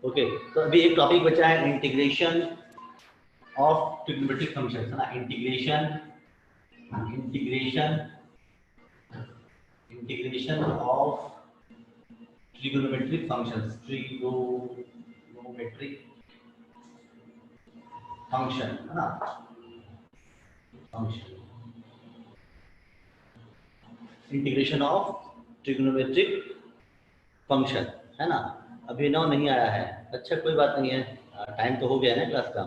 Okay, तो अभी एक टॉपिक बचा है इंटीग्रेशन ऑफ ट्रिग्नोमेट्रिक फंक्शंस, है ना। Integration of trigonometric functions, function, है ना। Function, integration of trigonometric function, है ना। अभी नाउ नहीं आया है, अच्छा कोई बात नहीं है, टाइम तो हो गया है ना क्लास का,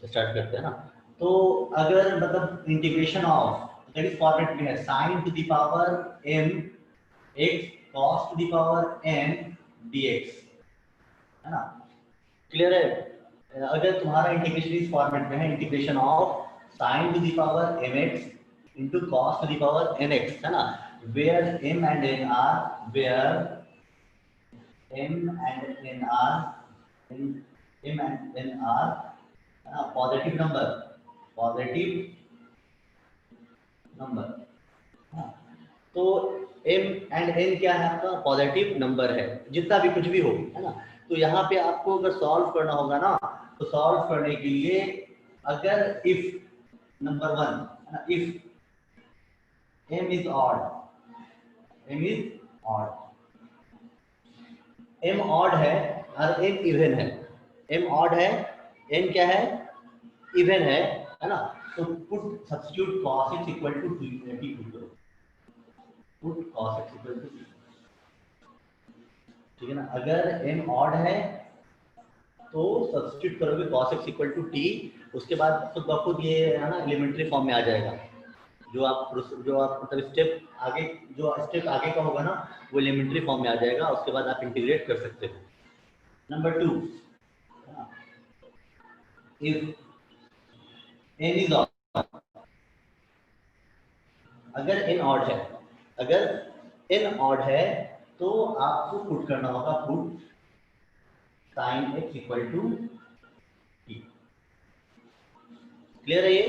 स्टार्ट करते हैं ना। तो अगर मतलब integration of, that is format में है sin to the power m x cos to the power n dx, है ना। क्लियर है। अगर तुम्हारा इंटीग्रेशन इस फॉर्मेट में है, integration of sin to the power mx into cos to the power nx, है ना, where m and n are positive number, तो m एंड n क्या है आपका, पॉजिटिव नंबर है, जितना भी कुछ भी हो, है ना। तो यहाँ पे आपको अगर सॉल्व करना होगा ना, तो सॉल्व करने के लिए अगर इफ नंबर 1, है ना, if m is odd, m odd है और n इवन है, m ऑड है, n क्या है, इवन है ना। तो put substitute cos x equal to t put करो, put cos x equal to t, ठीक है ना। अगर m ऑड है तो सब्स्टिट्यूट करोगे cos x equal to t, उसके बाद खुद ब खुद ये है ना एलिमेंट्री फॉर्म में आ जाएगा। जो आप मतलब स्टेप आगे का होगा ना, वो एलिमेंट्री फॉर्म में आ जाएगा, उसके बाद आप इंटीग्रेट कर सकते हो। Number 2, if n is odd, अगर n ऑड है तो आपको पुट करना होगा, put sin x equal to t। Clear है ये।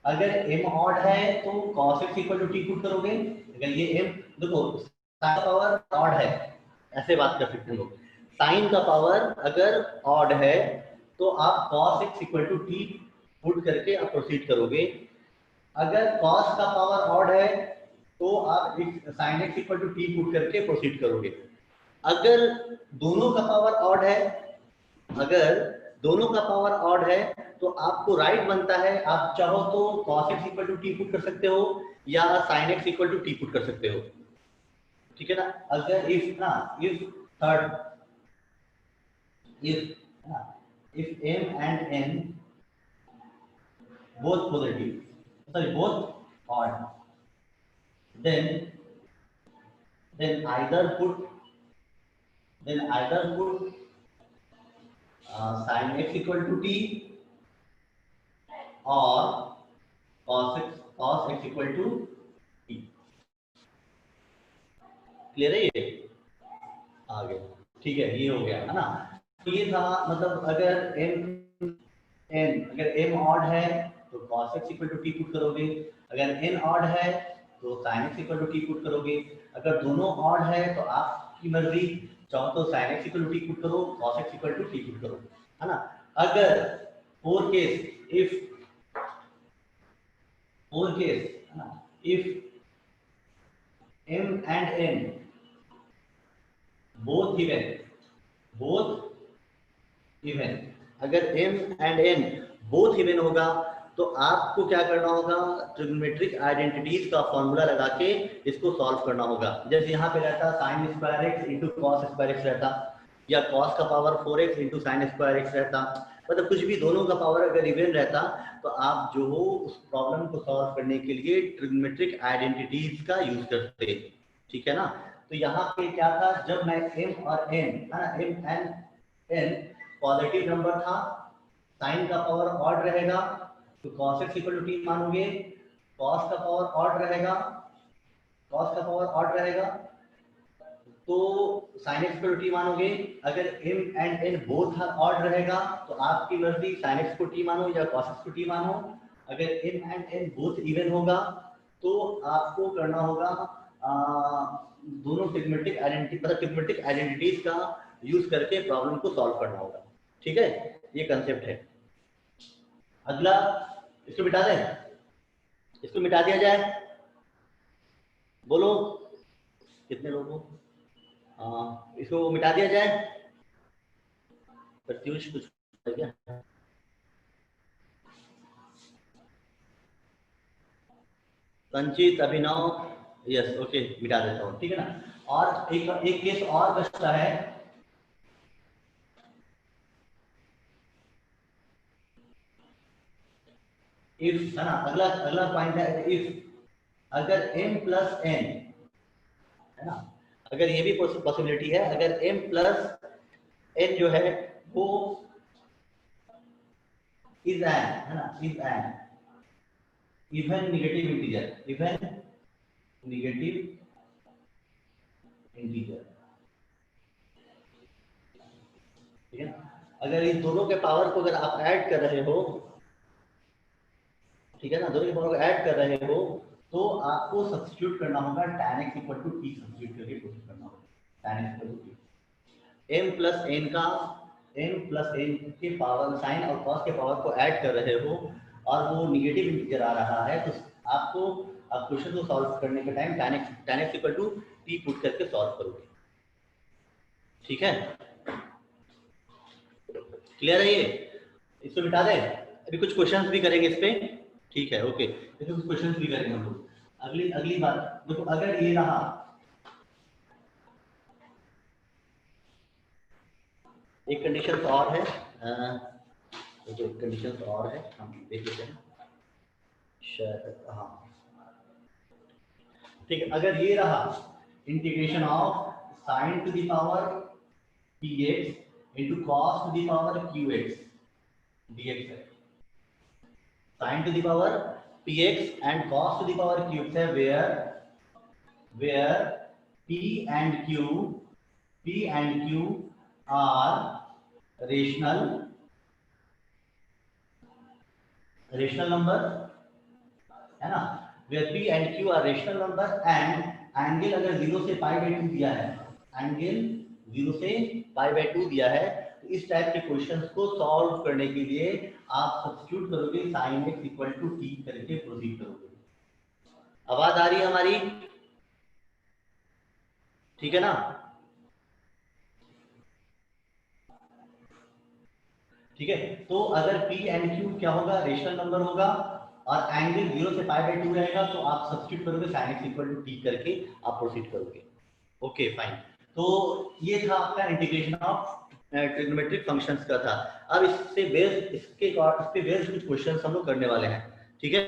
अगर m ऑड है तो cos x equal to t put करोगे। अगर ये m, देखो sin का पावर ऑड है, ऐसे बात कर सकते हो, sin का पावर अगर ऑड है तो आप cos x equal to t put करके आप प्रोसीड करोगे। अगर cos का पावर ऑड है तो आप sin x equal to t put करके प्रोसीड करोगे। अगर दोनों का पावर ऑड है, तो आपको राइट बनता है, आप चाहो तो cos x equal to t put कर सकते हो या sin x equal to t put कर सकते हो, ठीक है ना। अगर if m and n both positive, both odd, then either put sin x equal to t और cos x equal to t। Clear है ये, आ गया, ठीक है, ये हो गया, है ना। तो ये था, मतलब अगर m ऑड है तो cos x equal to t put करोगे, अगर n ऑड है तो sin x equal to t put करोगे। अगर दोनों ऑड है तो आपकी मर्जी, चाहो तो sin x equal to t put करो, cos x equal to t put करो, है ना। अगर four case, if m and n both even, अगर m and n both even होगा तो आपको क्या करना होगा, ट्रिग्नोमेट्रिक आइडेंटिटीज का फॉर्मूला लगा के इसको सॉल्व करना होगा। जैसे यहाँ पे रहता sin square x into cos square x रहता, या cos का power 4x into sine square x रहता, मतलब कुछ भी, दोनों का पावर अगर इवन रहता तो आप जो हो उस प्रॉब्लम को सॉल्व करने के लिए ट्रिग्नोमेट्रिक आइडेंटिटीज का यूज करते, ठीक है ना। तो यहाँ पे क्या था, जब मैं m और n, m and n positive number था, साइन का पावर ऑड रहेगा तो cos x equal to t मानोगे, cos का पावर ऑड रहेगा तो sin x equal to t मानोगे। अगर m and n both odd रहेगा तो आपकी मर्जी, sin x को t मानो या cos x को t मानो। अगर m and n both even होगा तो आपको करना होगा दोनों ट्रिग्नोमेट्रिक आइडेंटिटीज का यूज करके प्रॉब्लम को सॉल्व करना होगा। ठीक है, ये कंसेप्ट है। अगला, इसको मिटा दें, इसको मिटा दिया जाए, बोलो कितने लोग हो? इसको मिटा दिया जाए, प्रत्युष कुछ है क्या? संचित, अभिनव, यस, ओके, मिटा देता हूँ, ठीक है ना। और एक एक केस और बचता है, इफ, है ना। अगला अगला पॉइंट है इफ, अगर m प्लस n, है ना, अगर ये भी पॉसिबिलिटी है, अगर m प्लस n जो है वो इज एन, है ना, is an even negative integer, even negative integer, ठीक है। अगर इन दोनों के पावर को अगर आप ऐड कर रहे हो, ठीक है ना, दोनों के पावर को ऐड कर रहे हो, तो आपको सब्स्टिट्यूट करना होगा tan x equal to t, substitute करके प्रूव करना होगा tan x equal to t। m plus n का, m प्लस n के पावर साइन और कॉस के पावर को ऐड कर रहे हो और वो निगेटिव इंटीजर आ रहा है, तो आपको आप क्वेश्चन को सॉल्व करने के time tan x equal to t put करके सॉल्व करोगे। ठीक है, क्लियर है ये? इसको मिटा दें, अभी कुछ क्वेश्चंस भी करेंगे इस पे, ठीक है, ओके, इसमें कुछ क्वेश्चंस भी करेंगे हम लोग। अगली अगली बात देखो, अगर ये रहा, एक कंडीशन और है, देखो एक कंडीशन और है, हम देख लेते हैं शायद, हाँ ठीक है। अगर ये रहा integration of sine to the power px into cos to the power qx dx है, sine to the power px and cos to the power qx है, where p and q are rational number, है ना, where p and q are rational number and angle अगर 0 से pi by 2 दिया है, angle 0 से pi by 2 दिया है, तो इस टाइप के क्वेश्चंस को सॉल्व करने के लिए आप सब्स्टिट्यूट करोगे sin x equal to t करके प्रोसीड करोगे। आवाज आ रही है हमारी? ठीक है ना, ठीक है। तो अगर p एंड q क्या होगा, रेशनल नंबर होगा और एंगल 0 से पाई बाई 2 रहेगा, तो आप सब्स्टिट्यूट करोगे sin x equal to t करके आप प्रोसीड करोगे। ओके फाइन, तो ये था आपका इंटीग्रेशन ऑफ ट्रिग्नोमेट्रिक फंक्शंस का था। अब इससे बेस्ड इस पे बेस्ड कुछ क्वेश्चंस हम लोग करने वाले हैं, ठीक है।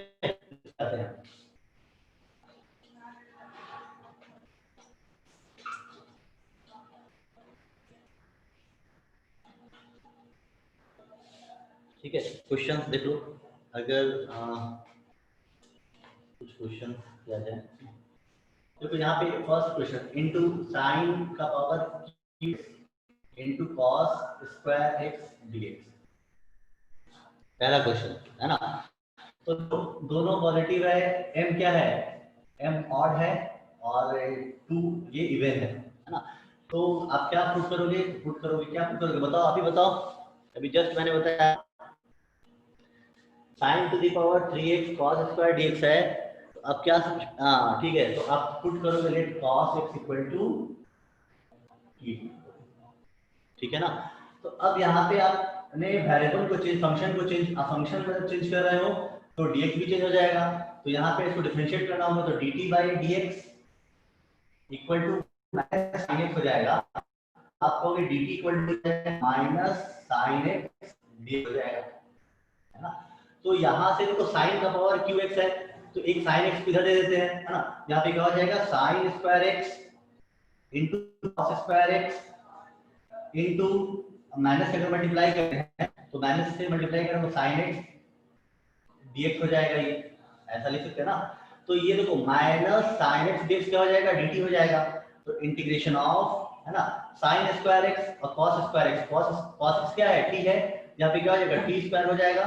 ठीक है, क्वेश्चंस देख लो, अगर कुछ क्वेश्चन किया जाए। देखो यहाँ पे फर्स्ट क्वेश्चन, इनटू साइन का power q into cos square x dx, पहला क्वेश्चन है ना। तो दोनों पॉजिटिव है, m क्या है, m ऑड है और 2 ये इवन है ना। तो आप क्या प्रूफ करोगे, क्या प्रूफ करोगे, बताओ, अभी बताओ, अभी जस्ट मैंने बताया sign to the power 3x cos square dx है, तो अब क्या, हाँ ठीक है, तो आप पुट करोगे let cos x equal to, ठीक है ना। तो अब यहाँ पे आपने वेरिएबल को चेंज, फंक्शन को चेंज, फंक्शन को चेंज कर रहे हो तो dx भी चेंज हो जाएगा, तो यहाँ पे इसको डिफरेंशिएट करना होगा, तो dt by dx equal to minus sin x हो जाएगा, आप कहोगे dt equal to minus sin x dx हो जाएगा, है ना। तो यहाँ से देखो साइन का पावर qx है, तो एक साइन x इधर दे देते हैं, है ना। यहाँ पे क्या हो जाएगा, sine square x into cos square x into minus से अगर मल्टीप्लाई करते हैं तो माइनस से मल्टीप्लाई करें तो साइन x dx हो जाएगा, ये ऐसा लिख सकते हैं ना। तो ये देखो माइनस साइन x dx क्या हो जाएगा, dt हो जाएगा, तो इंटीग्रेशन ऑफ, है ना, साइन स्क्वायर x और cos square x, cos x क्या है, t है, यहाँ पे क्या हो जाएगा, t स्क्वायर हो जाएगा,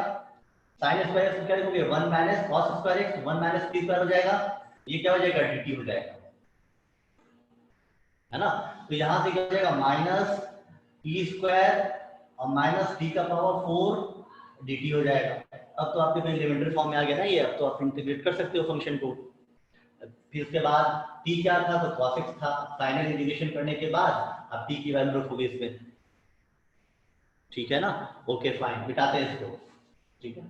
साइन स्क्वायर x क्या लिखोगे, 1 minus cos square x 1 minus t square हो जाएगा, ये क्या हो जाएगा, dt हो जाएगा, है ना। तो यहाँ से क्या हो जाएगा, माइनस टी स्क्वायर और माइनस टी का पावर 4 dt हो जाएगा। अब तो आपके एलिमेंट्री फॉर्म में आ गया ना ये, अब तो आप इंटीग्रेट कर सकते हो फंक्शन को। फिर उसके बाद t क्या था, तो cos x था। फाइनल इंटीग्रेशन करने के बाद आप t की वैल्यू रखोगे इसमें, ठीक है ना। ओके फाइन, मिटाते हैं इसको, ठीक है।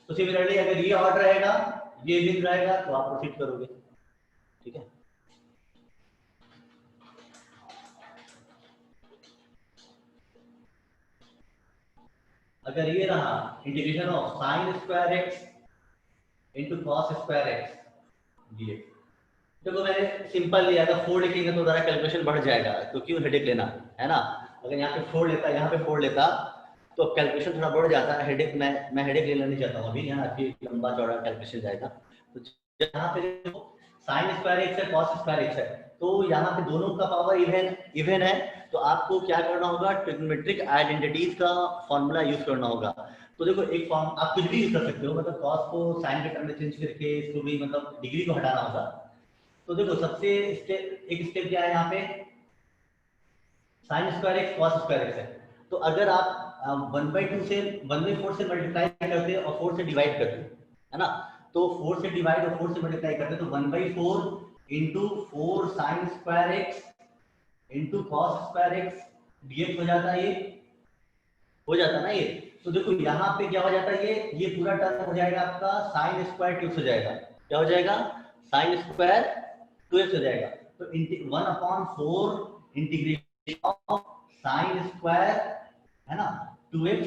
तो सिमिलरली अगर ये ऑर्डर रहेगा, ये दिन रहेगा, तो आप प्रोसीड करोगे, ठीक है। अगर ये रहा integration of sign square x into cos square x ये, देखो मैंने सिंपल लिया था, 4 लिखेंगे तो जरा कैलकुलेशन बढ़ जाएगा, तो क्यों हेडेक लेना, है ना। अगर यहाँ पे 4 लेता, यहाँ पे 4 लेता तो कैलकुलेशन थोड़ा बढ़ जाता है। हेडेक मैं हेडेक लेना नहीं चाहता हूँ अभी, यहाँ कि लंबा चौड़ा कैलकुलेशन जाएगा। तो यहाँ पे साइन स्क्वायर एक्स है, कॉस स्क्वायर एक्स है, तो यहाँ पे दोनों का पावर इवन है, तो आपको क्या करना होगा, ट्रिग्नोमेट्रिक आइडेंटिटीज का फॉर्मूला यूज करना होगा। तो देखो एक फॉर्म आप कुछ भी यूज कर सकते हो, मतलब कॉस को साइन के टर्म में चेंज करके इसको भी मतलब डिग्री को हटाना होगा। तो देखो सबसे एक स्टेप क्या है यहाँ पे, sign square x cos square x है। तो अगर आप 1/2 से 1/4 से मल्टीप्लाई करते हैं और 4 से डिवाइड करते हैं, है ना, तो 4 से डिवाइड और 4 से मल्टीप्लाई करते हैं तो 1/4 into 4 sine square x into cos square x dx हो जाता है, ये हो जाता ना ये। तो देखो यहाँ पे क्या हो जाता है, ये पूरा टर्म हो जाएगा आपका साइन स्क्वायर 2x हो जाएगा। क्या हो जाएगा, साइन स्क्वायर 2x हो जाएगा। तो 1/4 इंटीग्रेशन ऑफ साइन स्क्वायर, है ना, 2x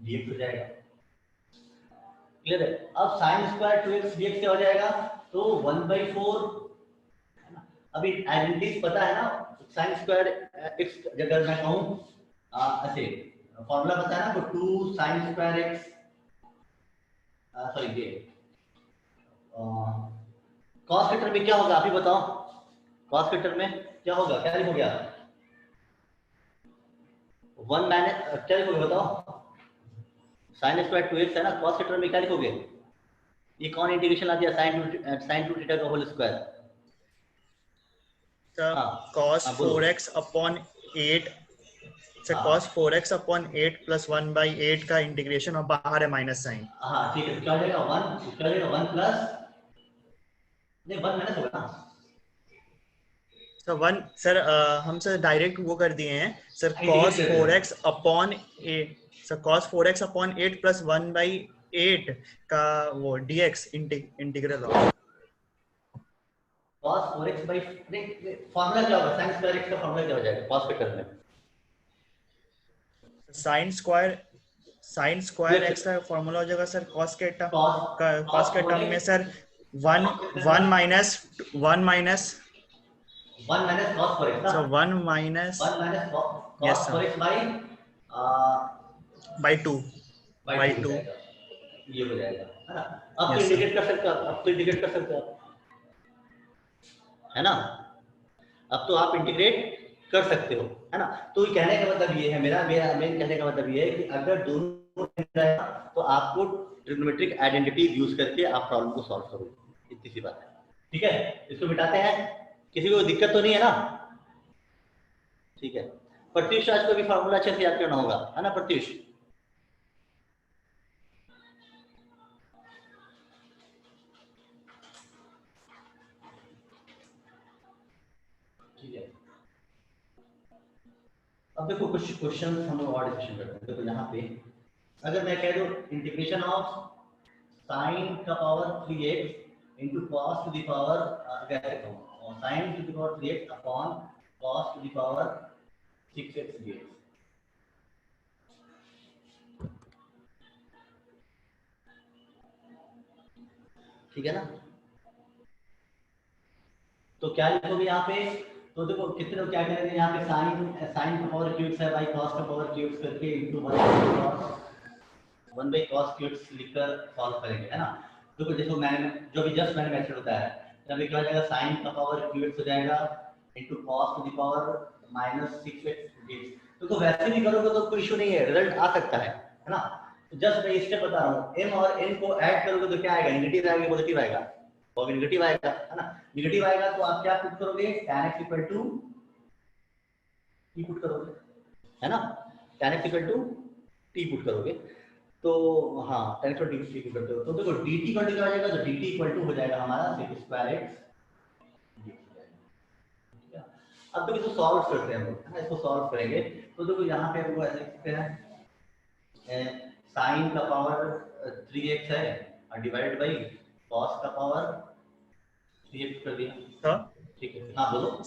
dx हो जाएगा। क्लियर है। अब साइन स्क्वायर 2x dx क्या हो जाएगा, तो 1/4, है ना। अभी आइडेंटिटीज पता है ना, साइन स्क्वायर x अगर मैं कहूँ ऐसे फॉर्मूला पता है ना, तो 2 साइन स्क्वायर एक्स, सॉरी ये कॉस के टर्म में क्या होगा, आप ही बताओ, कॉस के टर्म में क्या होगा, क्या लिखोगे आप, 1 माइनस क्या लिखोगे बताओ, साइन स्क्वायर 2x है ना, कॉस के टर्म में क्या लिखोगे, ये कौन इंटीग्रेशन आ दिया, साइन टू थीटा का whole square, cos 4x upon 8 से cos 4x अपॉन 8 प्लस 1/8 का इंटीग्रेशन और बाहर है माइनस साइन। हाँ ठीक है, क्या हो जाएगा 1, क्या हो जाएगा 1 प्लस, नहीं 1 माइनस होगा ना सर 1, सर हम सर डायरेक्ट वो कर दिए हैं sir, cos 4x upon 8, sir cos 4x upon 8 plus 1/8 का वो dx इंटीग्रल होगा। cos 4x by, नहीं फॉर्मूला क्या होगा, साइन स्क्वायर x का फॉर्मूला क्या हो जाएगा cos के टर्म में, साइन स्क्वायर x का फॉर्मूला हो जाएगा सर cos के टर्म में sir 1 minus 1 minus cos 4x ना, so 1 minus cos 4x by 2 ये हो जाएगा, है ना। अब तो इंडिकेट कर सकते हो, अब तो इंडिकेट कर सकते हो, है ना, अब तो आप इंटीग्रेट कर सकते हो, है ना। तो कहने का मतलब ये है, मेरा मेन कहने का मतलब ये है कि अगर दोनों तो आपको ट्रिग्नोमेट्रिक आइडेंटिटी यूज करके आप प्रॉब्लम को सॉल्व करोगे, इतनी सी बात है, ठीक है। इसको मिटाते हैं, किसी को दिक्कत तो नहीं है ना, ठीक है। प्रत्युष आज को भी फार्मूला अच्छे से याद करना होगा, है ना प्रत्युष, ठीक है। अब देखो कुछ क्वेश्चन हम लोग और डिस्कशन करते हैं। देखो यहाँ पे अगर मैं कह दूं इंटीग्रेशन ऑफ साइन का power 3x into cos to the power, कैसे कहूँ, sign to the power 3x upon cos to the power 6x dx, ठीक है ना। तो क्या लिखोगे यहाँ पे, तो देखो कितने लोग क्या करेंगे यहाँ पे, साइन का पावर क्यूब्स है बाई कॉस का पावर क्यूब्स करके इंटू 1/cos क्यूब्स लिखकर सॉल्व करेंगे, है ना। देखो देखो मैंने जो भी जस्ट मैंने मेथड बताया है, तब क्या हो जाएगा, साइन का पावर क्यूब्स हो जाएगा into cos to the power -6x dx। तो वैसे भी करोगे तो कोई इशू नहीं है, रिजल्ट आ सकता है ना। तो जस्ट मैं स्टेप बता रहा हूँ, m और n को ऐड करोगे तो क्या आएगा, नेगेटिव आएगा पॉजिटिव आएगा, और नेगेटिव आएगा, है ना। नेगेटिव आएगा तो आप क्या पुट करोगे, tan x equal to e put करोगे, है ना। tan x equal to t put करोगे तो हाँ tan x और t पुट करते हो तो देखो dt इक्वल टू क्या हो जाएगा, तो dt इक्वल टू हो जाएगा हमारा sec स्क्वायर x। अब तो इसको सॉल्व करते हैं हम लोग, है ना, इसको सॉल्व करेंगे तो देखो यहाँ पे हमको ऐसे लिखते हैं साइन का पावर 3x है और डिवाइड बाई कॉस का पावर 3x कर दिया। ठीक है, हाँ बोलो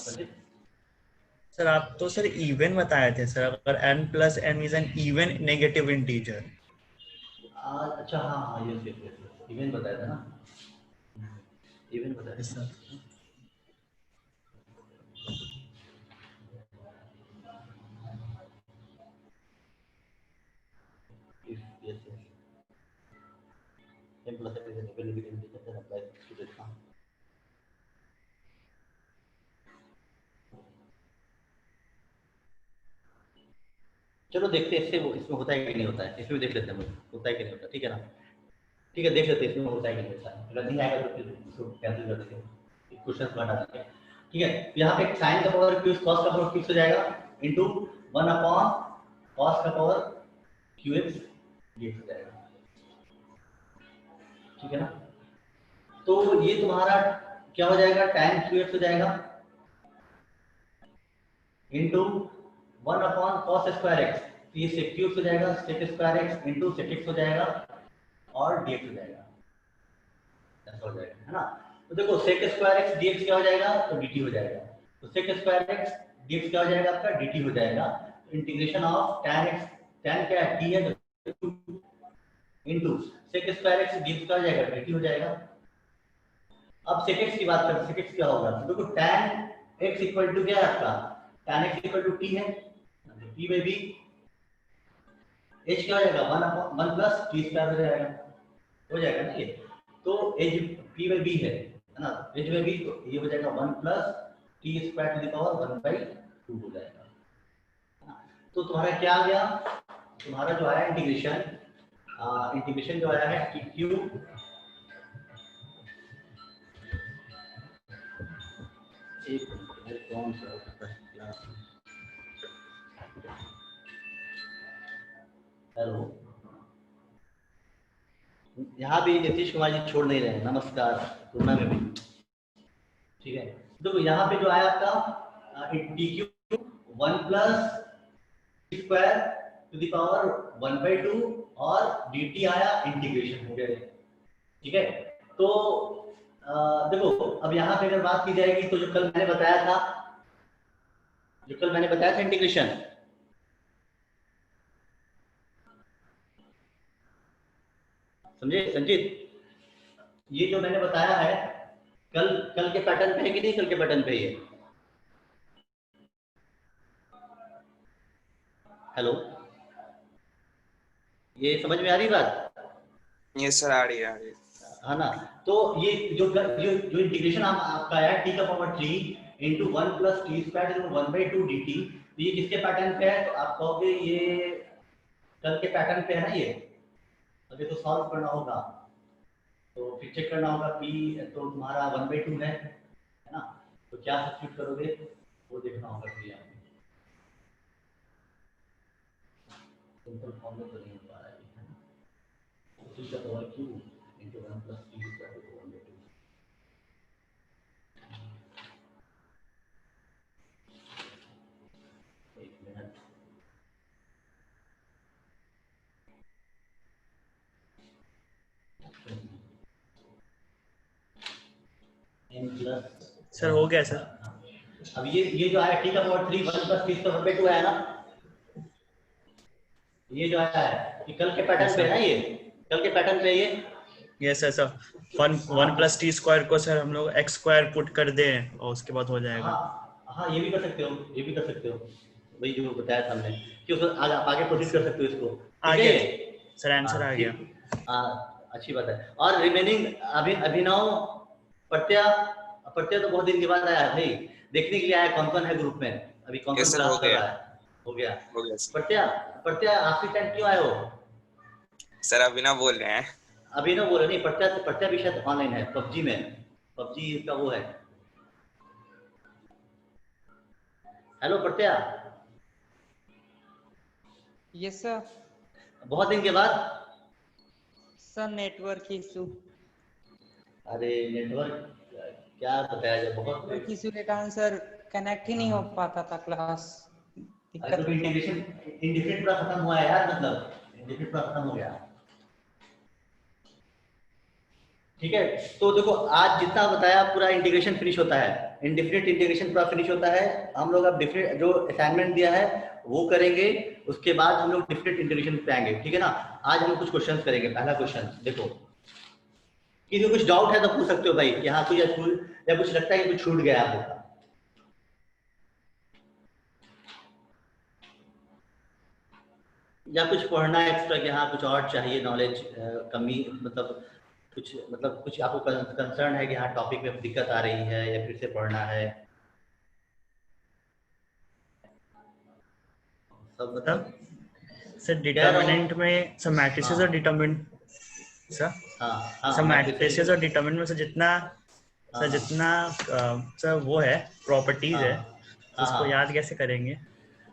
सर आप तो सर इवन बताए थे सर, अगर n plus n is an even negative integer. अच्छा हाँ हाँ ये इवन बताया था ना, इवन बताया यस था। Sir. If yes yes m plus n is an even negative integer then apply to this one। चलो देखते हैं इससे वो इसमें होता है कि नहीं होता है, इसमें भी देख लेते हैं हम होता है कि नहीं होता, ठीक है ना। ठीक है देख लेते हैं इसमें होता है कि नहीं होता है, अगर नहीं आएगा तो फिर इसको कैंसिल कर देते हैं, क्वेश्चन को हटा देते हैं। ठीक है, यहाँ पे साइन का पावर क्यू कॉस का पावर फिक्स हो जाएगा इनटू 1 अपॉन कॉस का पावर क्यूएक्स डीएक्स हो जाएगा। ठीक है ना, तो ये तुम्हारा क्या हो जाएगा, tan क्यूएक्स हो जाएगा into 1 upon cos square x, तो ये sec क्यूब हो जाएगा sec square x into sec x हो जाएगा और dx हो जाएगा, ऐसा हो जाएगा, है ना। तो देखो sec स्क्वायर एक्स dx क्या हो जाएगा, तो dt हो जाएगा। तो sec स्क्वायर एक्स dx क्या हो जाएगा आपका, dt हो जाएगा। तो integration of tan x, tan क्या है, t है, into sec square x dx क्या हो जाएगा, dt हो जाएगा। अब sec x की बात करते हैं, sec x क्या होगा, तो देखो tan x इक्वल टू क्या है आपका, tan x equal to t है, t में भी h क्या हो जाएगा 1 प्लस टी स्क्वायर हो जाएगा ना ये। तो h p बाई b है ना, h में भी तो ये हो जाएगा 1 plus t square to the power 1 by 2 हो जाएगा। तो तुम्हारा क्या आ गया, तुम्हारा जो आया इंटीग्रेशन, इंटीग्रेशन जो आया है टी क्यूब एक कौन सा हेलो, यहाँ भी नीतीश कुमार जी छोड़ नहीं रहे हैं, नमस्कार तुलना में भी। ठीक है, देखो यहाँ पे जो आया आपका t q 1 plus square to the power 1 by 2 और dt आया इंटीग्रेशन हो गया। ठीक है, तो देखो अब यहाँ पे अगर बात की जाएगी तो जो कल मैंने बताया था इंटीग्रेशन, समझे संजीत, ये जो मैंने बताया है कल के पैटर्न पे है कि नहीं, कल के पैटर्न पे ये, हेलो ये समझ में आ रही बात? यस सर, आ रही है है ना। तो ये जो इंटीग्रेशन आपका है टी का power 3 into 1 plus t square 1 by 2 dt, तो ये किसके पैटर्न पे है, तो आप कहोगे ये कल के पैटर्न पे है ना ये। अब ये तो सॉल्व करना होगा, तो फिर चेक करना होगा p तो तुम्हारा 1 बाई 2 है ना, तो क्या सब्स्टिट्यूट करोगे वो देखना होगा फिर यहाँ सिंपल फॉर्म में तो नहीं हो पा रहा है, टी का power q into 1 plus t square 1 by 2। एक मिनट, n प्लस सर हो गया सर। अब ये जो आया टी का power 3 1 plus t square 1 by 2 आया ना, ये जो आया है ये कल के पैटर्न पे है ना, ये कल के पैटर्न पे ये। Yes sir sir 1 plus t square को सर हम लोग x स्क्वायर पुट कर दें और उसके बाद हो जाएगा। हाँ ये भी कर सकते हो, ये भी कर सकते हो, वही जो बताया था हमने कि उसको आगे प्रोसीड कर सकते हो इसको। आ गया सर, आंसर आ गया। अच्छी बात है। और रिमेनिंग अभिनव प्रत्यय तो बहुत दिन के बाद आया है भाई, देखने के लिए आया कौन कौन है ग्रुप में, अभी कौन कौन क्लास कर रहा है। हो गया प्रत्यय आखिरी टाइम क्यों आए हो सर? अभिनव बोल रहे हैं। अभिनव बोल रहे नहीं, प्रत्यय भी शायद ऑनलाइन है पबजी में, पबजी का वो है। हेलो प्रत्यय, यस सर। बहुत दिन के बाद। Sir network issue. अरे नेटवर्क क्या बताया जाए, बहुत नेटवर्क इशू के कारण सर कनेक्ट ही नहीं हो पाता था क्लास, अरे दिक्कत तो इंटीग्रेशन इंडिफिनिट पूरा खत्म हुआ है यार, मतलब इंडिफिनिट पूरा खत्म हो गया। ठीक है, तो देखो आज जितना बताया पूरा इंटीग्रेशन फिनिश होता है, इंडिफिनिट इंटीग्रेशन पूरा फिनिश होता है। हम लोग अब डिफिनिट जो असाइनमेंट दिया है वो करेंगे, उसके बाद हम लोग डिफिनिट इंटीग्रेशन पे आएंगे, ठीक है ना। आज हम लोग कुछ क्वेश्चंस करेंगे। पहला क्वेश्चन देखो, किसी को कुछ डाउट है तो पूछ सकते हो भाई, यहाँ कुछ या कुछ लगता है कि कुछ छूट गया आपका। या कुछ पढ़ना है एक्स्ट्रा कि हाँ कुछ और चाहिए नॉलेज, कमी, मतलब कुछ आपको कंसर्न है कि हाँ टॉपिक में दिक्कत आ रही है या फिर से पढ़ना है, सब मतलब सर कह रहा हूँ। डिटर्मिनेंट में सब मैट्रिसेस और डिटर्मिनेंट सर हाँ सब मैट्रिसेस मैट्रिसेस और डिटर्मिनेंट में से जितना सर जितना सर वो है प्रॉपर्टीज है, उसको याद कैसे करेंगे?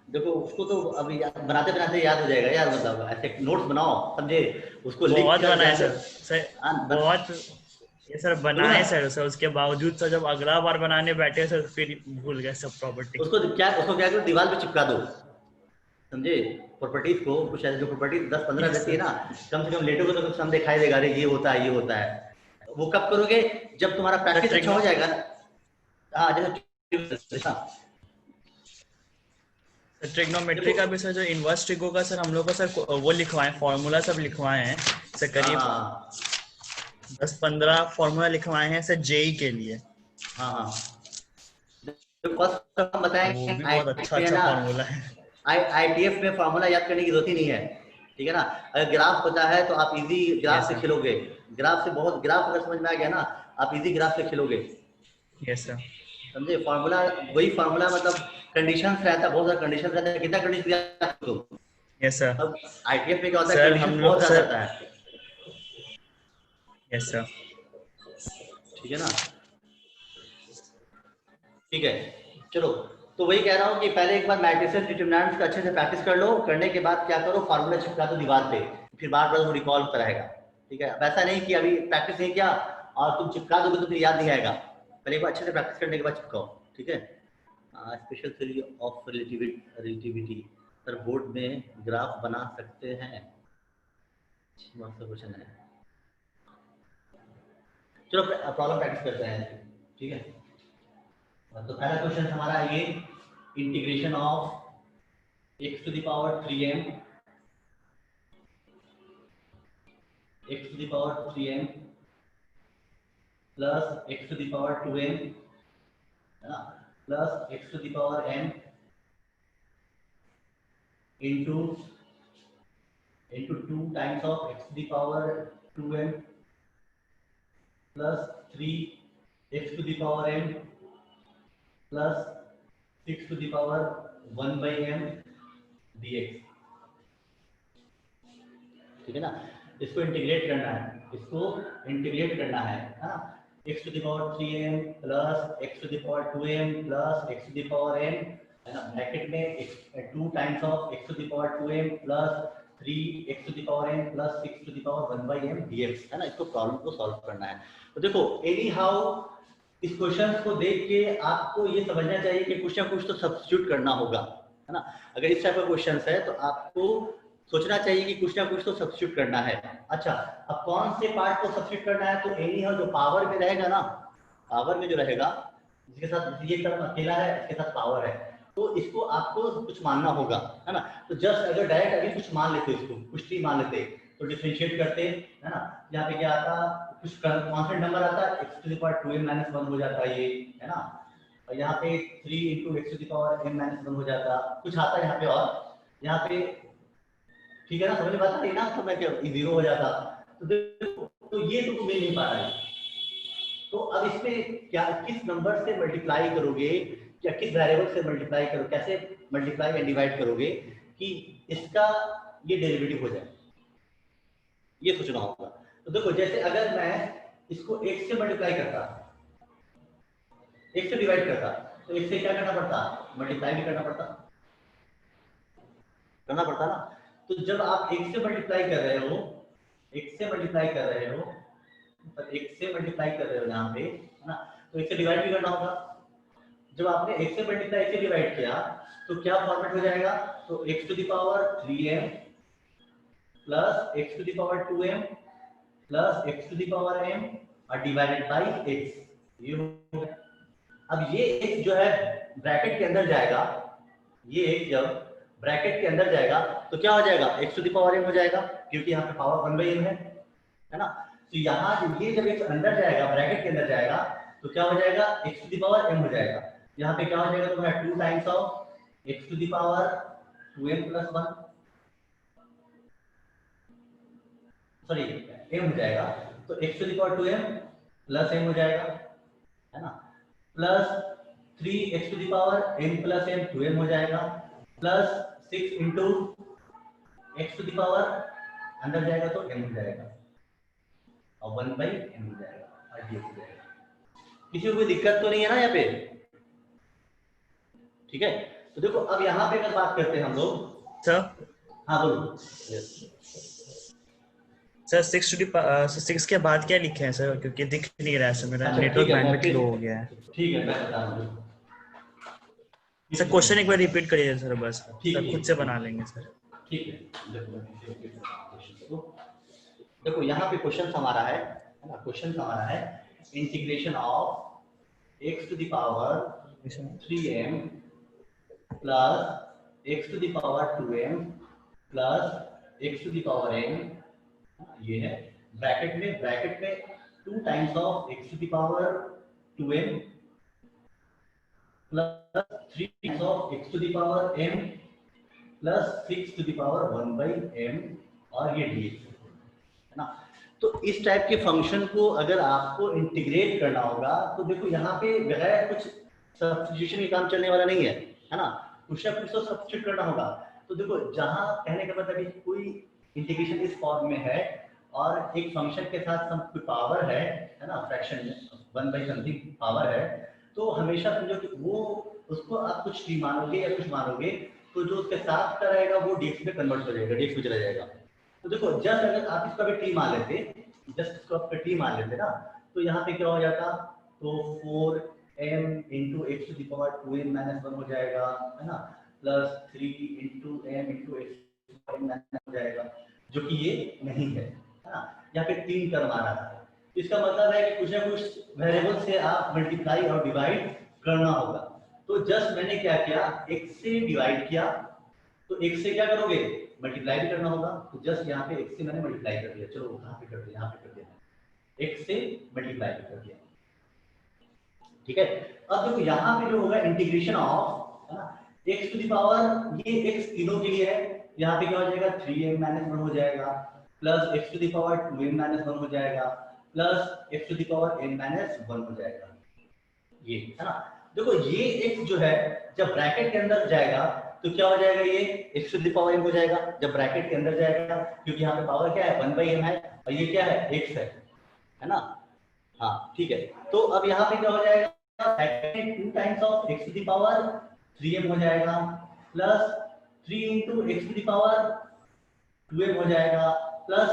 देखो उसको तो अभी बनाते बनाते याद हो जाएगा यार, मतलब ऐसे नोट्स बनाओ, समझे, उसको लिख बहुत कर बनाए जैसे सर बहुत ये सर बनाए सर उसके बावजूद सर जब अगला बार बनाने बैठे सर फिर भूल गए सब प्रॉपर्टी। उसको क्या करो, दीवार पे चिपका दो, समझे। प्रॉपर्टीज को कुछ ऐसे जो प्रॉपर्टीज 10-15 रहती है ना, कम से कम लेटोगे तो कुछ सम दिखाई देगा, अरे ये होता है ये होता है। वो कब करोगे, जब तुम्हारा प्रैक्टिस अच्छा हो जाएगा ना। हाँ जैसे ट्रिग्नोमेट्री का भी सर जो इनवर्स ट्रिगो का सर हम लोग का सर वो लिखवाए फॉर्मूला सब लिखवाए हैं सर, करीब 10-15 फॉर्मूला लिखवाए हैं सर जेई के लिए। हाँ तो फर्स्ट हम बताएंगे वो भी बहुत अच्छा फॉर्मूला है। आईटीएफ में फॉर्मूला याद करने की जरूरत ही नहीं है, ठीक है ना। अगर ग्राफ पता है तो आप इजी ग्राफ से खेलोगे, ग्राफ से बहुत ग्राफ अगर समझ में आ गया ना, आप इजी ग्राफ से खेलोगे। यस सर, समझे, फॉर्मूला वही फॉर्मूला, मतलब कंडीशंस रहता है, बहुत सारा कंडीशन रहता है, कितना कंडीशन दिया तो। यस सर, अब आईटीएफ में क्या होता है, सर कंडीशन हम बहुत लोग ज्यादा सर रहता है। यस सर, ठीक है ना, ठीक है। चलो, तो वही कह रहा हूँ कि पहले एक बार मैट्रिसेस डिटरमिनेंट्स का अच्छे से प्रैक्टिस कर लो, करने के बाद क्या करो, फार्मूला चिपका दो दीवार पे, फिर बार बार वो रिकॉल कराएगा। ठीक है, वैसा नहीं कि अभी प्रैक्टिस नहीं किया और तुम चिपका दोगे तो फिर याद नहीं आएगा, पहले एक बार अच्छे से प्रैक्टिस करने के बाद चिपकाओ, ठीक है। Special theory of relativity sir board में ग्राफ बना सकते हैं, क्वेश्चन है। चलो प्रॉब्लम प्रैक्टिस करते हैं, ठीक है। तो पहला क्वेश्चन हमारा ये integration of x to the power 3m x to the power 3m plus x to the power 2m है ना, plus x to the power n into 2 times of x to the power 2m plus 3 x to the power n plus 6 to the power 1 by m dx, ठीक है ना। इसको integrate करना है, इसको integrate करना है ना। x to the power 3m plus x to the power 2m plus x to the power n है ना, ब्रैकेट में 2 times of x to the power 2m plus 3x to the power n plus 6 to the power 1 by m dx है ना। इसको problem को solve करना है। तो देखो एनी हाउ इस क्वेश्चन को देख के आपको ये समझना चाहिए कि कुछ ना कुछ तो सब्स्टिट्यूट करना होगा, है ना। अगर इस टाइप का क्वेश्चन है तो आपको सोचना चाहिए कि कुछ ना कुछ तो सब्स्टिट्यूट करना है। अच्छा, अब कौन से पार्ट को सब्स्टिट्यूट करना है, तो एनी हाउ जो पावर में रहेगा ना, पावर में जो रहेगा, जिसके साथ ये टर्म अकेला है, इसके साथ पावर है, तो इसको आपको कुछ मानना होगा, है ना। तो जस्ट अगर डायरेक्ट अभी कुछ मान लेते, इसको कुछ नहीं मान लेते तो डिफरेंशिएट करते, है ना। यहाँ पे क्या आता, कुछ कांस्टेंट नंबर आता है, x to the power 2m - 1 हो जाता है ये, है ना। और यहाँ पे 3 into x to the power m - 1 हो जाता, कुछ आता है यहाँ पे, और यहाँ पे, ठीक है ना, समझ में बात आ रही ना, तो मैं क्या 0 हो जाता। तो देखो, तो ये तो तुम्हें नहीं पा रहा है, तो अब इसमें क्या, किस नंबर से मल्टीप्लाई करोगे, या किस वेरिएबल से मल्टीप्लाई करो, कैसे मल्टीप्लाई एंड डिवाइड करोगे कि इसका ये डेरिवेटिव हो जाए, ये सोचना होगा। तो देखो जैसे अगर मैं इसको 1 से मल्टीप्लाई करता, 1 से डिवाइड करता, तो 1 से क्या करना पड़ता, मल्टीप्लाई भी करना पड़ता ना। तो जब आप x से मल्टीप्लाई कर रहे हो, x से मल्टीप्लाई कर रहे हो, मतलब x से मल्टीप्लाई कर रहे हो यहाँ पे, है ना, तो x से डिवाइड भी करना होगा। जब आपने x से मल्टीप्लाई से डिवाइड किया तो क्या फॉर्मेट हो जाएगा, तो x to the power 3m plus x to the power 2m plus x to the power m और डिवाइडेड बाय x, ये हो गया। अब ये x जो है ब्रैकेट के अंदर जाएगा, ये x जब ब्रैकेट के अंदर जाएगा तो क्या हो जाएगा, x to the power m हो जाएगा, क्योंकि यहाँ पे पावर 1/m है ना। तो यहाँ ये जब x अंदर जाएगा, ब्रैकेट के अंदर जाएगा, तो क्या हो जाएगा, x to the power m हो जाएगा। यहाँ पे क्या हो जाएगा, तुम्हारा 2 times of x to the power 2m plus 1, sorry m हो जाएगा, तो x to the power 2m plus m हो जाएगा, है ना, plus 3x to the power m plus m 2m हो जाएगा, plus 6 into x to the power अंदर जाएगा तो m हो जाएगा और 1/m हो जाएगा और dx हो जाएगा। किसी को कोई दिक्कत तो नहीं है ना यहाँ पे, ठीक है। तो देखो अब यहाँ पे अगर बात करते हैं हम लोग सर, हाँ बोलो। सर 6 के बाद क्या लिखे हैं सर, क्योंकि दिख नहीं रहा है सर, मेरा अच्छा, नेटवर्क ठीक है, बैंडविड्थ मैं लो हो गया है। ठीक है, मैं बता रहा हूँ सर क्वेश्चन एक बार रिपीट करिए सर, बस ठीक सर है। खुद से बना लेंगे सर। ठीक है। देखो यहाँ पे क्वेश्चन हमारा है ना, क्वेश्चन हमारा है integration of x to the power 3m plus x to the power 2m plus x to the power n, ये है ब्रैकेट में 2 times of x to the power 2m plus 3 times of x to the power m plus 6 to the power 1/m और ये dx है ना। तो इस type के फंक्शन को अगर आपको इंटीग्रेट करना होगा तो देखो यहाँ पे बगैर कुछ सब्स्टिट्यूशन के काम चलने वाला नहीं है ना, कुछ ना कुछ तो सब्स्टिट्यूट करना होगा। तो देखो जहाँ कहने का मतलब है कोई इंटीग्रेशन इस फॉर्म में है और एक फंक्शन के साथ सम कोई पावर है ना, फ्रैक्शन में 1/समथिंग पावर है, तो हमेशा समझो कि वो उसको आप कुछ टी मानोगे या कुछ मानोगे तो जो उसके साथ का रहेगा वो dx में कन्वर्ट हो जाएगा, dx में चला जाएगा। तो देखो जस्ट अगर आप इसका भी टी मान लेते, जस्ट इसको आप टी मान लेते ना, तो यहाँ पे क्या हो जाता, तो 4m into x to the power 2m minus 1 हो जाएगा, है ना, plus 3 into m into x हो जाएगा, जो कि ये नहीं है ना। यहाँ पे 3 टर्म आ रहा है, इसका मतलब है कि कुछ ना कुछ वेरिएबल से आप मल्टीप्लाई और डिवाइड करना होगा। तो जस्ट मैंने क्या किया, x से डिवाइड किया, तो x से क्या करोगे, मल्टीप्लाई भी करना होगा। तो जस्ट यहाँ पे x से मैंने मल्टीप्लाई कर दिया, चलो कहाँ पे कर दिया, यहाँ पे कर दिया, x से मल्टीप्लाई कर दिया, ठीक है। अब देखो यहाँ पे जो होगा इंटीग्रेशन ऑफ, है ना, x टू द पावर, ये x तीनों के लिए है, यहाँ पे क्या हो जाएगा 3m माइनस 1 हो जाएगा, plus x to the power 2m minus 1 हो जाएगा, plus x to the power n minus 1 हो जाएगा, ये है ना। देखो ये x जो है जब ब्रैकेट के अंदर जाएगा तो क्या हो जाएगा, ये x to the power m हो जाएगा जब ब्रैकेट के अंदर जाएगा, क्योंकि यहाँ पे पावर क्या है 1/m है और ये क्या है x है ना। हाँ ठीक है, तो अब यहाँ पे क्या हो जाएगा, 2 times of x to the power 3m हो जाएगा, plus 3 into x to the power 2m हो जाएगा, plus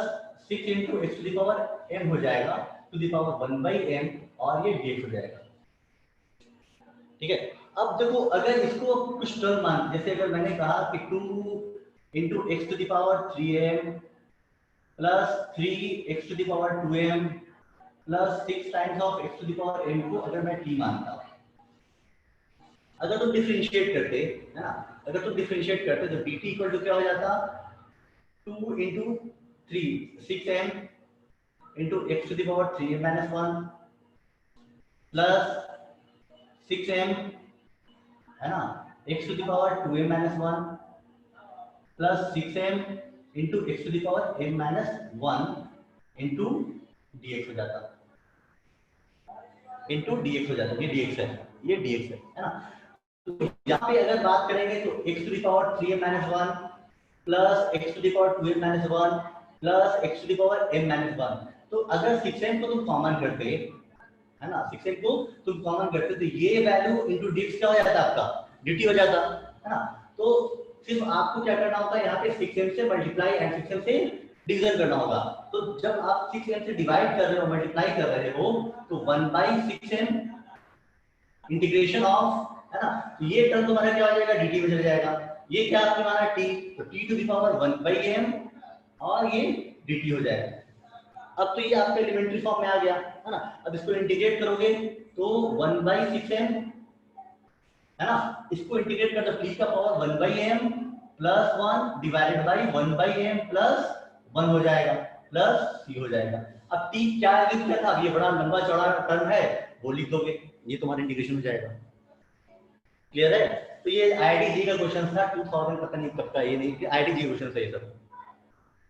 6 into x to the power m हो जाएगा, टू द पावर 1/m और ये dx हो जाएगा, ठीक है। अब देखो अगर इसको कुछ टर्म मान, जैसे अगर मैंने कहा कि 2 into x to the power 3m plus 3x to the power 2m plus 6 times of x to the power m को अगर मैं t मानता, अगर तुम डिफरेंशिएट करते है ना, अगर तुम डिफरेंशिएट करते तो dt इक्वल टू क्या हो जाता, 2 into 3 6m into x to the power 3m minus 1 plus 6m, है ना, x to the power 2m minus 1 plus 6m into x to the power m minus 1 into dx हो जाता, into dx हो जाता, ये dx है, ये dx है ना। तो यहाँ पे अगर बात करेंगे तो x to the power 3m minus 1 plus x to the power 2m minus 1 plus x to the power m minus 1, तो अगर 6m को तुम कॉमन करते, है ना, 6m को तुम कॉमन करते तो ये वैल्यू इंटू dx क्या हो जाता आपका, dt हो जाता, है ना। तो सिर्फ आपको क्या करना होता है, यहाँ पे 6m से मल्टीप्लाई एंड 6m से डिवीजन करना होगा। तो जब आप 6m से डिवाइड कर रहे हो, मल्टीप्लाई कर रहे हो, तो 1/6m इंटीग्रेशन ऑफ, है ना, तो ये टर्म तुम्हारा क्या हो जाएगा, dt में चले जाएगा। ये क्या आपके माना t, तो t to the power 1/m और ये dt हो जाएगा। अब तो ये आपका एलिमेंट्री फॉर्म में आ गया, है ना। अब इसको इंटीग्रेट करोगे तो 1/6m, है ना, इसको इंटीग्रेट कर दो, t का power 1/m plus 1 divided by 1/m plus 1 हो जाएगा, प्लस c हो जाएगा। अब t क्या लिख रहा था, अब ये बड़ा लंबा चौड़ा टर्म है, वो लिख दोगे, ये तुम्हारा इंटीग्रेशन हो जाएगा। क्लियर है? तो ये आईडीजी का क्वेश्चन था 2000, पता नहीं कब का, ये नहीं कि आईडीजी क्वेश्चन है ये सब।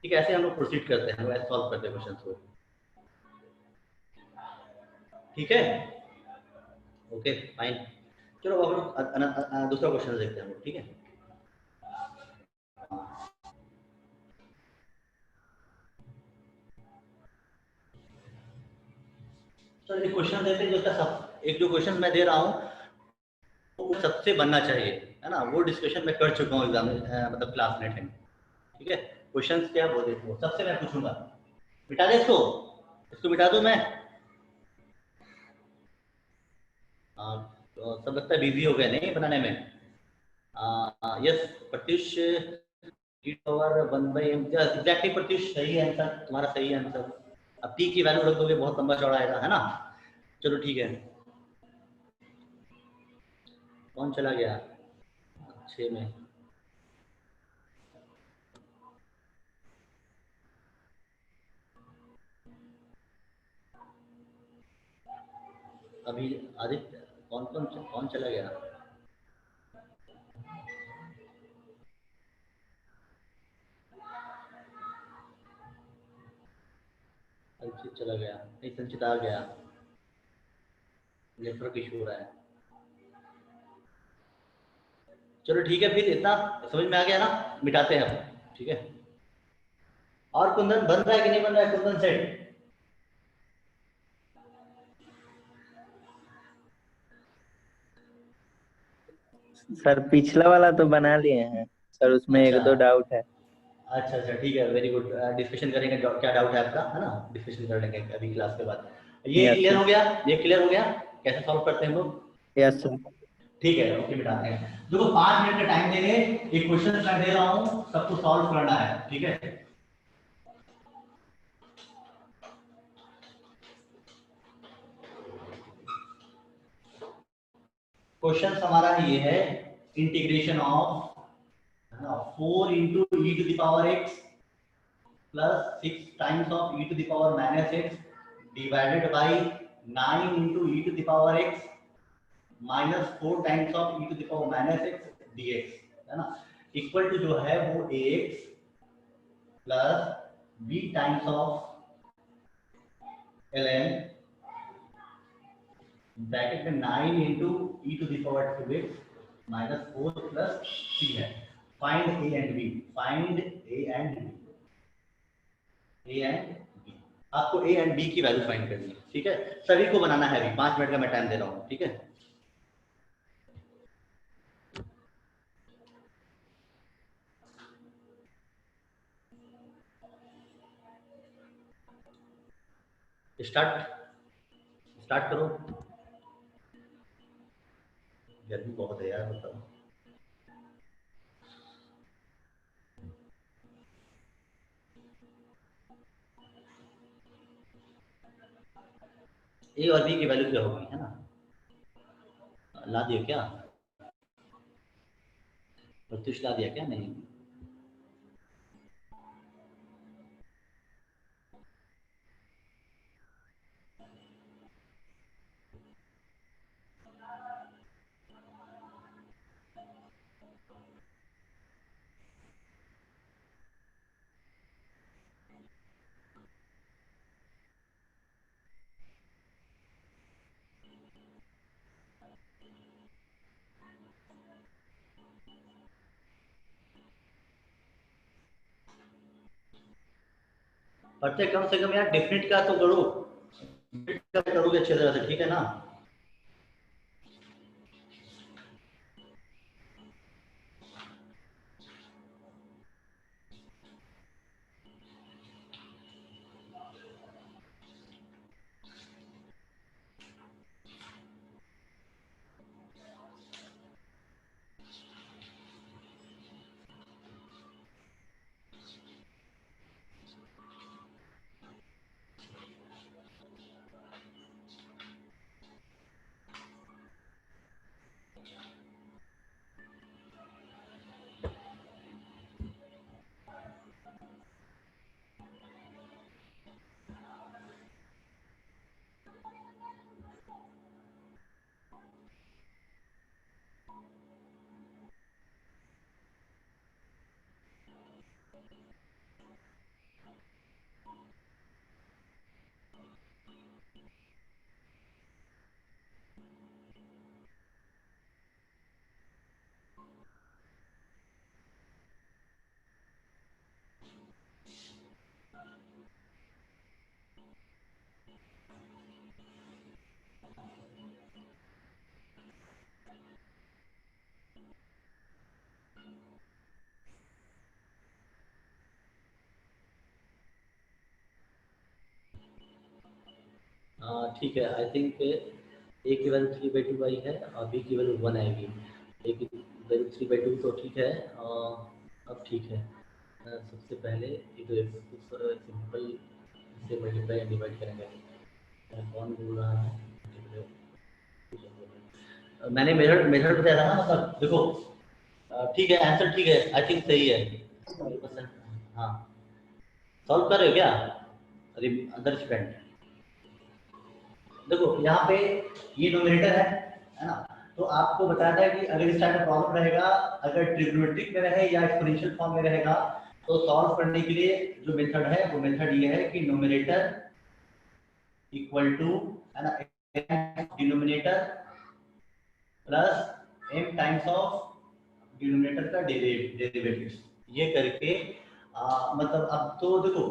ठीक है, ऐसे हम लोग प्रोसीड करते हैं, हम ऐसे सॉल्व करते हैं क्वेश्चंस को। ठीक है, ओके फाइन। चलो अब हम लोग दूसरा क्वेश्चन देखते हैं हम लोग। ठीक है, तो एक क्वेश्चन देते हैं, जो इसका सब एक जो क्वेश्चन मैं दे रहा हूँ वो सबसे बनना चाहिए, है ना, वो डिस्कशन मैं कर चुका हूँ एग्जाम में, मतलब क्लास में टाइम। ठीक है, क्वेश्चंस क्या वो देखो, सबसे मैं पूछूंगा, मिटा दे इसको, इसको मिटा दूं मैं। तो सब लगता है बिजी हो गए नहीं बनाने में। Yes Pratyush, power 1/m, exactly Pratyush सही है आंसर, तुम्हारा सही है आंसर। अब t की वैल्यू रख दोगे, बहुत लंबा चौड़ा आएगा, है ना। चलो ठीक है, कौन चला गया 6 में? अभी आदित्य, कौन चला गया? संचित चला गया नहीं, संचित आ गया, नेटवर्क इशू हो रहा है। चलो ठीक है, फिर इतना समझ में आ गया ना, मिटाते हैं अब। ठीक है, और कुंदन बन रहा है कि नहीं बन रहा है, कुंदन सेट? सर पिछला वाला तो बना लिए हैं सर, उसमें अच्छा एक दो डाउट है। अच्छा अच्छा, ठीक है, वेरी गुड। डिस्कशन करेंगे, क्या डाउट है आपका, है ना, डिस्कशन कर लेंगे अभी क्लास के बाद। ये यस क्लियर सर। हो गया, ये क्लियर हो गया, कैसे सॉल्व करते हैं हम लोग। Yes sir. ठीक है, ओके, मिटाते हैं। देखो 5 मिनट का टाइम देंगे, एक क्वेश्चन मैं दे रहा हूँ, सबको सॉल्व करना है। ठीक है, क्वेश्चन हमारा ये है, integration of 4 into e to the power x plus 6 times of e to the power minus x divided by 9 into e to the power x minus 4 times of e to the power minus x dx, है ना, equal to जो है वो ax plus b times of ln bracket में 9 into e to the power 2x minus 4 plus c है। Find a and b, find a and b, a and b, आपको a and b की value find करनी है। ठीक है, सभी को बनाना है, अभी 5 मिनट का मैं टाइम दे रहा हूँ। ठीक है, स्टार्ट करो, गर्मी बहुत है यार, बताओ। ए और बी की वैल्यू क्या होगी, है ना, ला दिया क्या, प्रत्युष ला दिया क्या? नहीं, पढ़ते कम से कम यार, डेफिनेट का तो करो, करोगे अच्छी तरह से, ठीक है ना। ठीक है, आई थिंक ए की वैल्यू 3/2 है और बी की वैल्यू 1 आएगी। ए की वैल्यू 3/2 तो ठीक है। अब ठीक है, सबसे पहले ये तो सिंपल से मल्टीप्लाई एंड डिवाइड करेंगे। कौन बोल रहा है? मैंने मेथड मेथड बताया था ना, मतलब देखो ठीक है, आंसर ठीक है, आई थिंक सही है 100%। हाँ, सॉल्व कर रहे हो क्या अदर स्टूडेंट? देखो यहाँ पे ये नोमिनेटर है ना, तो आपको बताया था कि अगर इस टाइप का प्रॉब्लम रहेगा, अगर ट्रिग्नोमेट्रिक में रहे या एक्सपोनेंशियल फॉर्म में रहेगा, तो सॉल्व करने के लिए जो मेथड है वो मेथड ये है कि नोमिनेटर इक्वल टू है ना denominator plus m times of denominator का डेरिवेटिव्स, ये करके मतलब अब तो देखो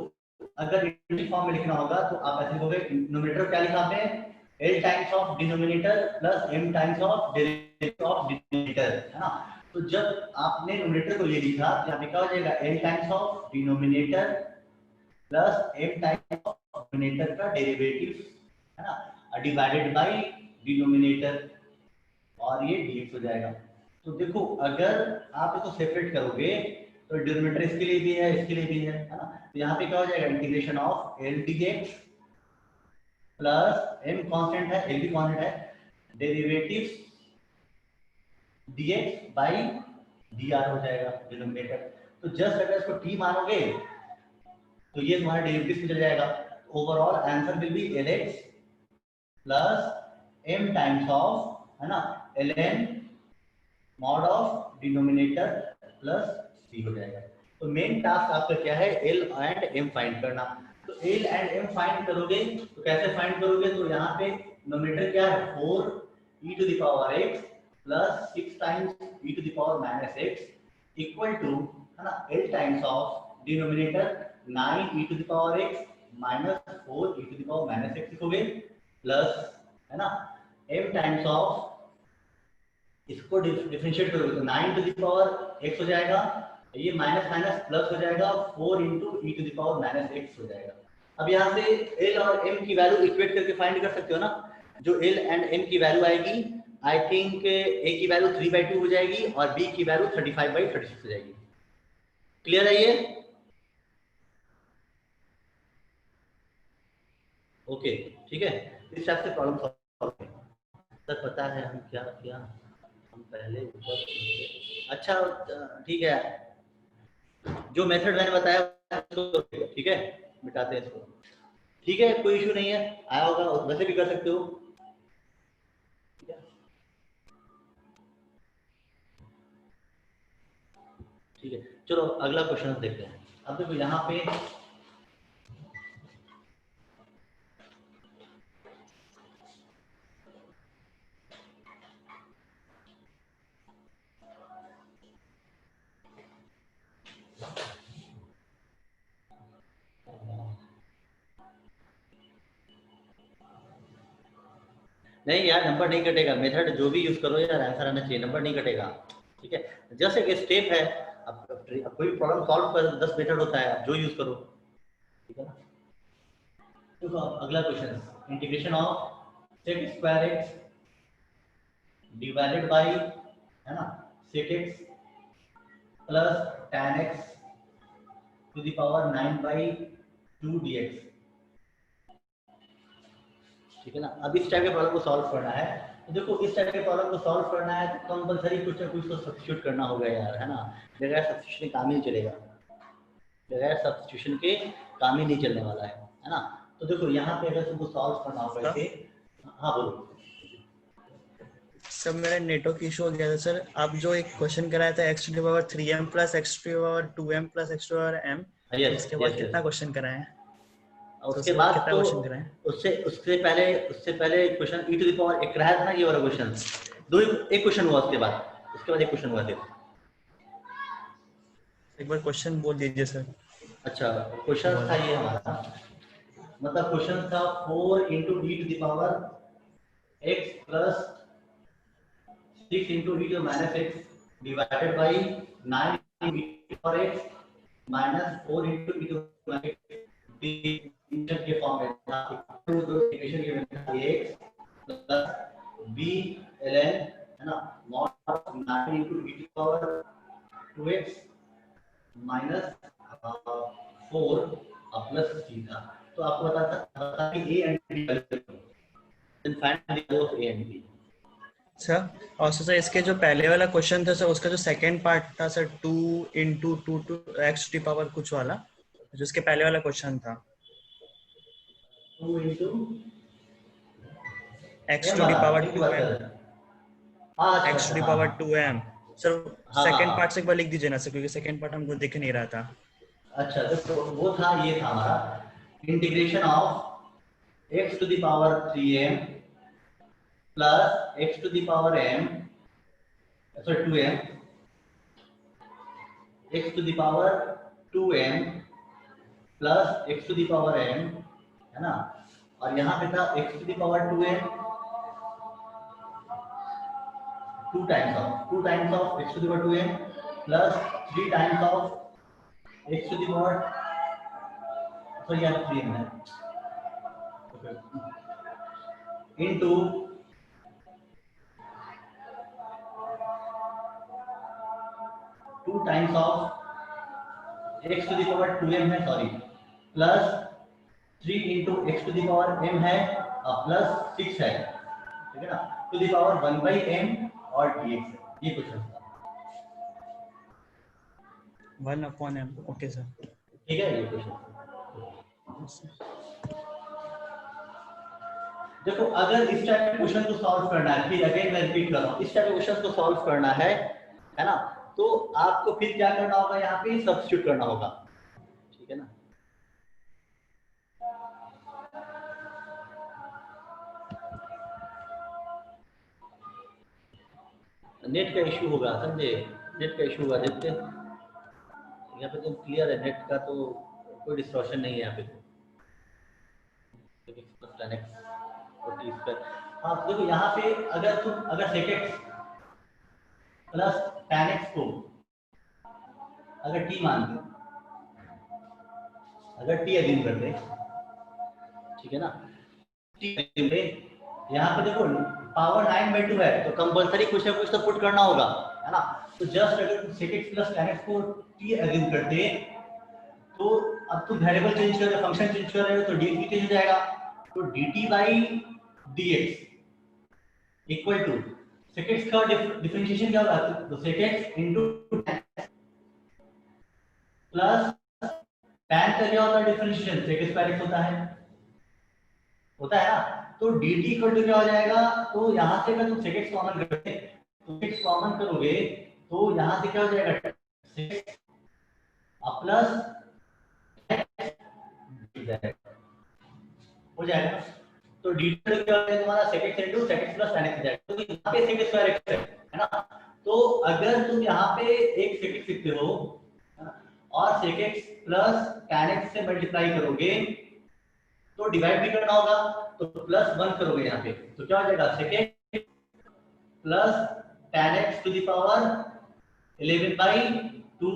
अगर इंटीग्रल फॉर्म में लिखना होगा तो आप ऐसे लिखोगे, नोमिनेटर क्या लिखा आपने, l times of denominator plus m times of derivative of denominator, है ना। तो जब आपने नोमिनेटर को ये लिखा तो यहाँ पे क्या हो जाएगा, l times of denominator plus m times of denominator का डेरिवेटिव, है ना, डिवाइडेड बाय डिनोमिनेटर, और ये dx हो जाएगा। तो देखो अगर आप इसको सेपरेट करोगे तो डिनोमिनेटर इसके लिए भी है, इसके लिए भी है ना। तो यहाँ पे क्या हो जाएगा, integration of l dx plus m constant है, l भी कांस्टेंट है, डेरिवेटिव dx बाय dr हो जाएगा डिनोमिनेटर। तो जस्ट अगर इसको t मानोगे तो ये तुम्हारा डेरिवेटिव में चल जाएगा। Overall answer will be lx plus m times of, है ना, ln mod of denominator plus c हो जाएगा। तो मेन टास्क आपका क्या है, l एंड m फाइंड करना। तो l एंड m फाइंड करोगे तो कैसे फाइंड करोगे, तो यहाँ पे नोमिनेटर क्या है 4e to the power x plus 6 times e to the power minus x equal to, है ना, l times of denominator 9e to the power x minus 4e to the power minus x लिखोगे plus, है ना, m times of, इसको differentiate करोगे तो 9 to the power x हो जाएगा, ये माइनस माइनस प्लस हो जाएगा, 4 into e to the power minus x हो जाएगा। अब यहाँ से l और m की वैल्यू इक्वेट करके फाइंड कर सकते हो ना। जो l एंड m की वैल्यू आएगी, आई थिंक a की वैल्यू 3/2 हो जाएगी और b की वैल्यू 35/36 हो जाएगी। क्लियर है ये? ओके, ठीक है, इस टाइप से प्रॉब्लम सॉल्व करें। सर पता है हम क्या किया, हम पहले ऊपर, अच्छा ठीक है, जो मेथड मैंने बताया ठीक है, मिटाते हैं इसको, ठीक है, कोई इशू नहीं है, आया होगा वैसे भी कर सकते हो। ठीक है, चलो अगला क्वेश्चन देखते हैं। अब देखो यहाँ पे नहीं यार, नंबर नहीं कटेगा, मेथड जो भी यूज करो यार आंसर आना चाहिए, नंबर नहीं कटेगा। ठीक है, जस्ट एक स्टेप है, अब कोई प्रॉब्लम सॉल्व कर 10 मेथड होता है, आप जो यूज करो, ठीक है ना। देखो अगला क्वेश्चन, इंटीग्रेशन of sec square x divided by, है ना, sec x plus tan x to the power 9/2 dx, ठीक है ना। अब इस टाइप के प्रॉब्लम को सॉल्व करना है, तो देखो इस टाइप के प्रॉब्लम को सॉल्व करना है तो कंपलसरी कुछ ना कुछ तो सब्स्टिट्यूट करना होगा यार, है ना, बगैर सब्स्टिट्यूशन के काम ही नहीं चलेगा, बगैर सब्स्टिट्यूशन के काम ही नहीं चलने वाला है ना। तो देखो यहाँ पे अगर तुमको सॉल्व करना होगा इसे, हाँ बोलो सब, मेरा नेटवर्क इशू हो गया था सर। आप जो एक क्वेश्चन कराया था x to the power 3m plus x to the power 2m plus x to the power m, yes, इसके बाद yes, कितना yes. क्वेश्चन कराए हैं? और तो उसके सर बाद कितना तो क्वेश्चन कराएं? उससे पहले question e to the power एक कराया था ना, ये वाला क्वेश्चन एक क्वेश्चन हुआ, उसके बाद एक क्वेश्चन हुआ फिर। एक बार क्वेश्चन बोल दीजिए सर। अच्छा, क्वेश्चन था ये हमारा, मतलब क्वेश्चन था 4 into e to the power x plus 6 into e to minus x divided by 9 e to power x minus 4 into e to minus equation के फॉर्म में था। इक्वेशन के में था x प्लस b ln है ना mod 9 into e to power 2x minus 4 plus theta. तो आपको बता कि a and b then find the value of a and b। Sir और सर इसके जो पहले वाला क्वेश्चन था सर, उसका जो सेकंड पार्ट था sir 2 into 2 to x to the power कुछ वाला, जो इसके पहले वाला क्वेश्चन था 2 into x m to the वाला पावर की बात कर 2m, रहे हैं। हाँ, अच्छा एक्स टू अच्छा, द हाँ पावर हाँ 2m। सर हाँ हाँ सेकंड पार्ट हाँ। से एक बार लिख दीजिए ना सर, क्योंकि सेकंड पार्ट हमको दिख नहीं रहा था। अच्छा, तो वो था, ये था हमारा integration of x to the power 3m plus x to the power m, sorry 2m, x to the power 2m plus x to the power m, है ना, और यहाँ पे था x to the power 2m 2 times of x to the power 2m plus 3 times of x to the power, sorry यहाँ 3m है, into 2 times of x to the power 2m है, sorry, plus 3 into x to the power m है, plus 6 है, ठीक है ना, to the power 1 by m और dx है। ये क्वेश्चन था, 1/m। Okay sir. ठीक है, ये क्वेश्चन। देखो, अगर इस टाइप के क्वेश्चन को सॉल्व करना है, फिर अगेन मैं रिपीट कर रहा हूँ, इस टाइप के क्वेश्चन को सॉल्व करना है ना, तो आपको फिर क्या करना होगा, यहाँ पे सब्स्टिट्यूट करना होगा, ठीक है ना। नेट का इशू होगा, समझे, नेट का इशू होगा, देखते हैं यहाँ पे तो क्लियर है नेट का, तो कोई डिस्टॉर्शन नहीं है यहाँ पे तो। हाँ, तो देखो यहाँ पे अगर sec x plus tan x को अगर t मान दे, अगर t अज्यूम कर दे, ठीक है ना, t अज्यूम दे, यहाँ पे देखो पावर 9/2 है, तो कंपलसरी कुछ ना कुछ तो पुट करना होगा, है ना। तो जस्ट अगर sec x plus tan x को t अज्यूम करते, तो अब तुम वेरिएबल चेंज कर रहे हो, फंक्शन चेंज कर रहे हो, तो डी भी चेंज हो जाएगा, तो dt by dx equal to sec x का डिफरेंशिएशन क्या होगा, तो sec x into plus tan का क्या होता है डिफरेंशिएशन, sec स्क्वायर x होता है ना, तो dt इक्वल टू क्या हो जाएगा, तो यहाँ से अगर तुम sec x कॉमन करोगे, तो x कॉमन करोगे, तो यहाँ से क्या हो जाएगा, sec x प्लस हो जाएगा, तो dt क्या हो जाएगा तुम्हारा sec x into sec x plus tan x हो जाएगा, तो यहाँ पे sec स्क्वायर x है ना, तो अगर तुम यहाँ पे एक sec x लिखते हो और sec x plus tan x से मल्टीप्लाई करोगे, तो डिवाइड भी करना होगा, तो प्लस 1 करोगे यहाँ पे, तो क्या हो जाएगा sec x plus tan x to the power 11/2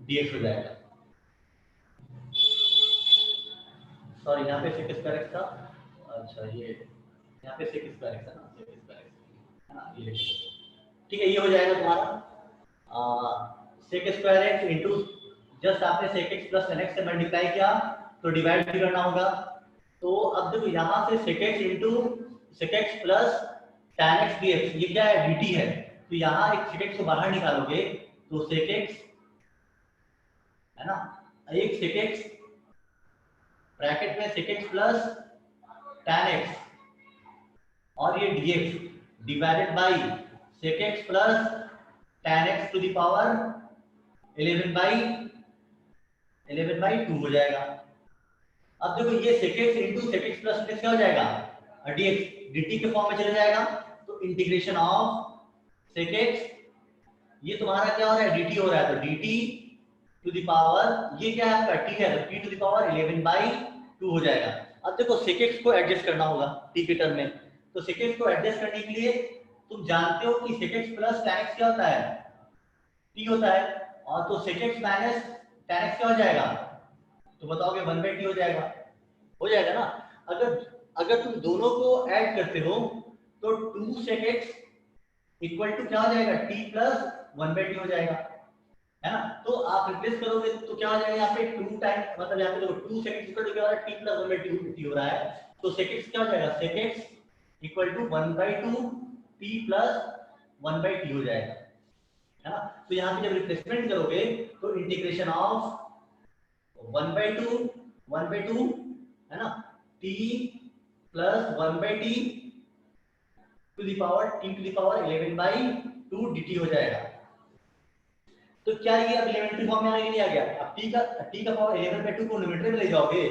dx हो जाएगा। सॉरी, यहाँ पे sec स्क्वायर x था, अच्छा ये यहाँ पे sec स्क्वायर x है ना, sec स्क्वायर x है ना, ये ठीक है, ये हो जाएगा तुम्हारा sec square x into, just आपने sec x plus tan x से मल्टीप्लाई किया, तो डिवाइड भी करना होगा, तो अब देखो यहाँ से sec x into sec x plus tan x dx, ये क्या है, dt है, तो यहाँ एक sec x को बाहर निकालोगे, तो sec x है ना, एक sec x ब्रैकेट में sec x plus tan x और ये dx divided by sec x plus tan x to the power 11/2 हो जाएगा। अब देखो ये sec x into sec x plus क्या हो जाएगा, dx dt के फॉर्म में चला जाएगा, तो इंटीग्रेशन ऑफ sec x, ये तुम्हारा क्या हो रहा है, dt हो रहा है, तो dt टू द पावर, ये क्या है आपका t है, तो t टू द पावर 11/2 हो जाएगा। अब देखो sec x को एडजस्ट करना होगा t के टर्म में, तो sec x को एडजस्ट करने के लिए तुम जानते हो कि sec x plus tan x क्या होता है, t होता है, और तो sec x minus tan x क्या हो जाएगा, तो बताओगे 1/t हो जाएगा ना। अगर तुम दोनों को ऐड करते हो तो 2 sec x इक्वल टू क्या हो जाएगा, t प्लस 1/t हो जाएगा, है ना। तो आप रिप्लेस करोगे तो क्या हो जाएगा, यहाँ पे 2 टाइम, मतलब यहाँ पे देखो 2 sec x इक्वल टू क्या हो रहा है, t प्लस 1/t हो रहा है, तो sec x क्या हो जाएगा, sec x equal to 1/2 t plus 1/t हो जाएगा, है ना। तो यहाँ पे जब रिप्लेसमेंट करोगे तो इंटीग्रेशन ऑफ 1/2 है ना, t plus 1/t to the power t to the power 11/2 dt हो जाएगा। तो क्या ये अब एलिमेंट्री फॉर्म में आ गया, नहीं आ गया, अब t का पावर 11/2 को न्यूमेरेटर में ले जाओगे,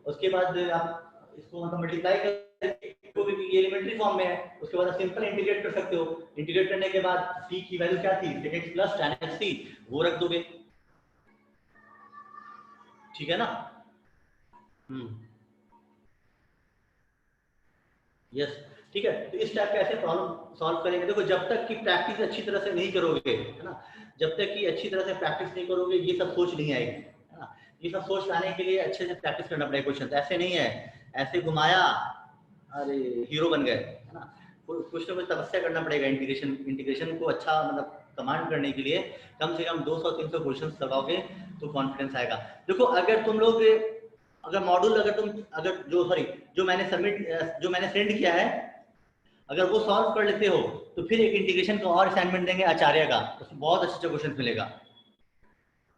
उसके बाद आप इसको मतलब मल्टीप्लाई करोगे, क्योंकि ये एलिमेंट्री फॉर्म में है, उसके बाद आप सिंपल इंटीग्रेट कर सकते हो, इंटीग्रेट करने के बाद t की वैल्यू क्या थी, sec x plus tan x थी, वो रख दोगे, ठीक है ना। यस, ठीक है। तो इस टाइप का ऐसे प्रॉब्लम सॉल्व करेंगे। देखो जब तक कि प्रैक्टिस अच्छी तरह से नहीं करोगे, है ना, जब तक कि अच्छी तरह से प्रैक्टिस नहीं करोगे ये सब सोच नहीं आएगी, है ना। ये सब सोच लाने के लिए अच्छे से प्रैक्टिस करना पड़ेगा। क्वेश्चन ऐसे नहीं है, ऐसे घुमाया अरे हीरो बन गए, है ना। कुछ ना कुछ तपस्या करना पड़ेगा। इंटीग्रेशन को अच्छा मतलब कमांड करने के लिए कम से कम 200-300 क्वेश्चन लगाओगे तो कॉन्फिडेंस आएगा। देखो अगर तुम लोग अगर मॉड्यूल अगर जो मैंने सेंड किया है, अगर वो सॉल्व कर लेते हो तो फिर एक इंटीग्रेशन का और असाइनमेंट देंगे आचार्य का, उसमें बहुत अच्छा क्वेश्चन मिलेगा,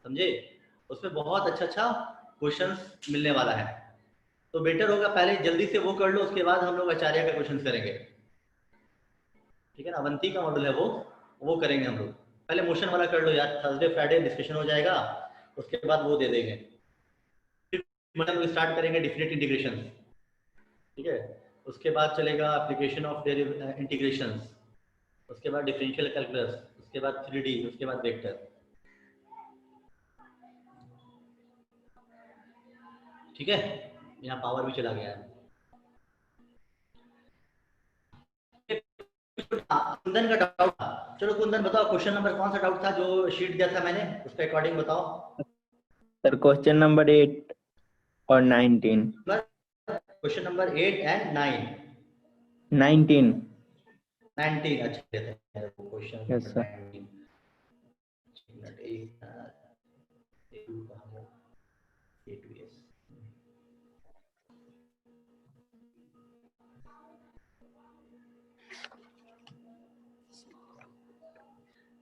समझे, उसमें बहुत अच्छा क्वेश्चन मिलने वाला है। तो बेटर होगा पहले जल्दी से वो कर लो, उसके बाद हम लोग आचार्य का क्वेश्चन करेंगे, ठीक है ना। अवंती का मॉडल है वो करेंगे हम लोग। पहले मोशन वाला कर लो यार, थर्सडे फ्राइडे डिस्कशन हो जाएगा, उसके बाद वो दे देंगे, फिर हम लोग स्टार्ट करेंगे डिफिनेट इंटीग्रेशन, ठीक है। उसके बाद चलेगा एप्लीकेशन ऑफ इंटीग्रेशन, उसके बाद डिफरेंशियल कैलकुलस, उसके बाद 3D, उसके बाद वेक्टर, ठीक है। यहाँ पावर भी चला गया है। कुंदन का डाउट था, चलो कुंदन बताओ क्वेश्चन नंबर कौन सा डाउट था जो शीट दिया था मैंने, उसके अकॉर्डिंग बताओ। सर क्वेश्चन नंबर 8 और 19। क्वेश्चन नंबर 8 एंड 19 अच्छा क्वेश्चन यस सर। 19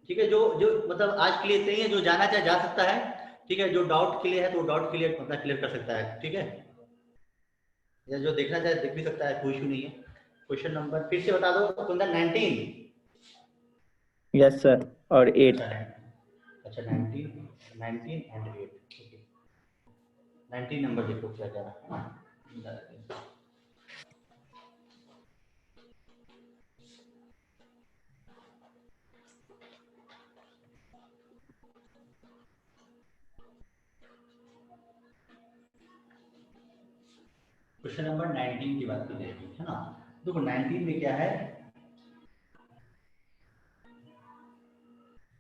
ठीक है। जो जो मतलब आज के लिए इतना ही है, जो जाना चाहे जा सकता है, ठीक है। जो डाउट के लिए है तो डाउट के लिए अपना क्लियर कर सकता है, ठीक है, या जो देखना चाहे देख भी सकता है, कोई इशू नहीं है। क्वेश्चन नंबर फिर से बता दो कुंदन, 19 यस सर और 8। अच्छा 19 एंड 8, ओके। 19 नंबर देखो क्या जा रहा है। क्वेश्चन नंबर 19 की बात की जाएगी, है ना। देखो 19 में क्या है,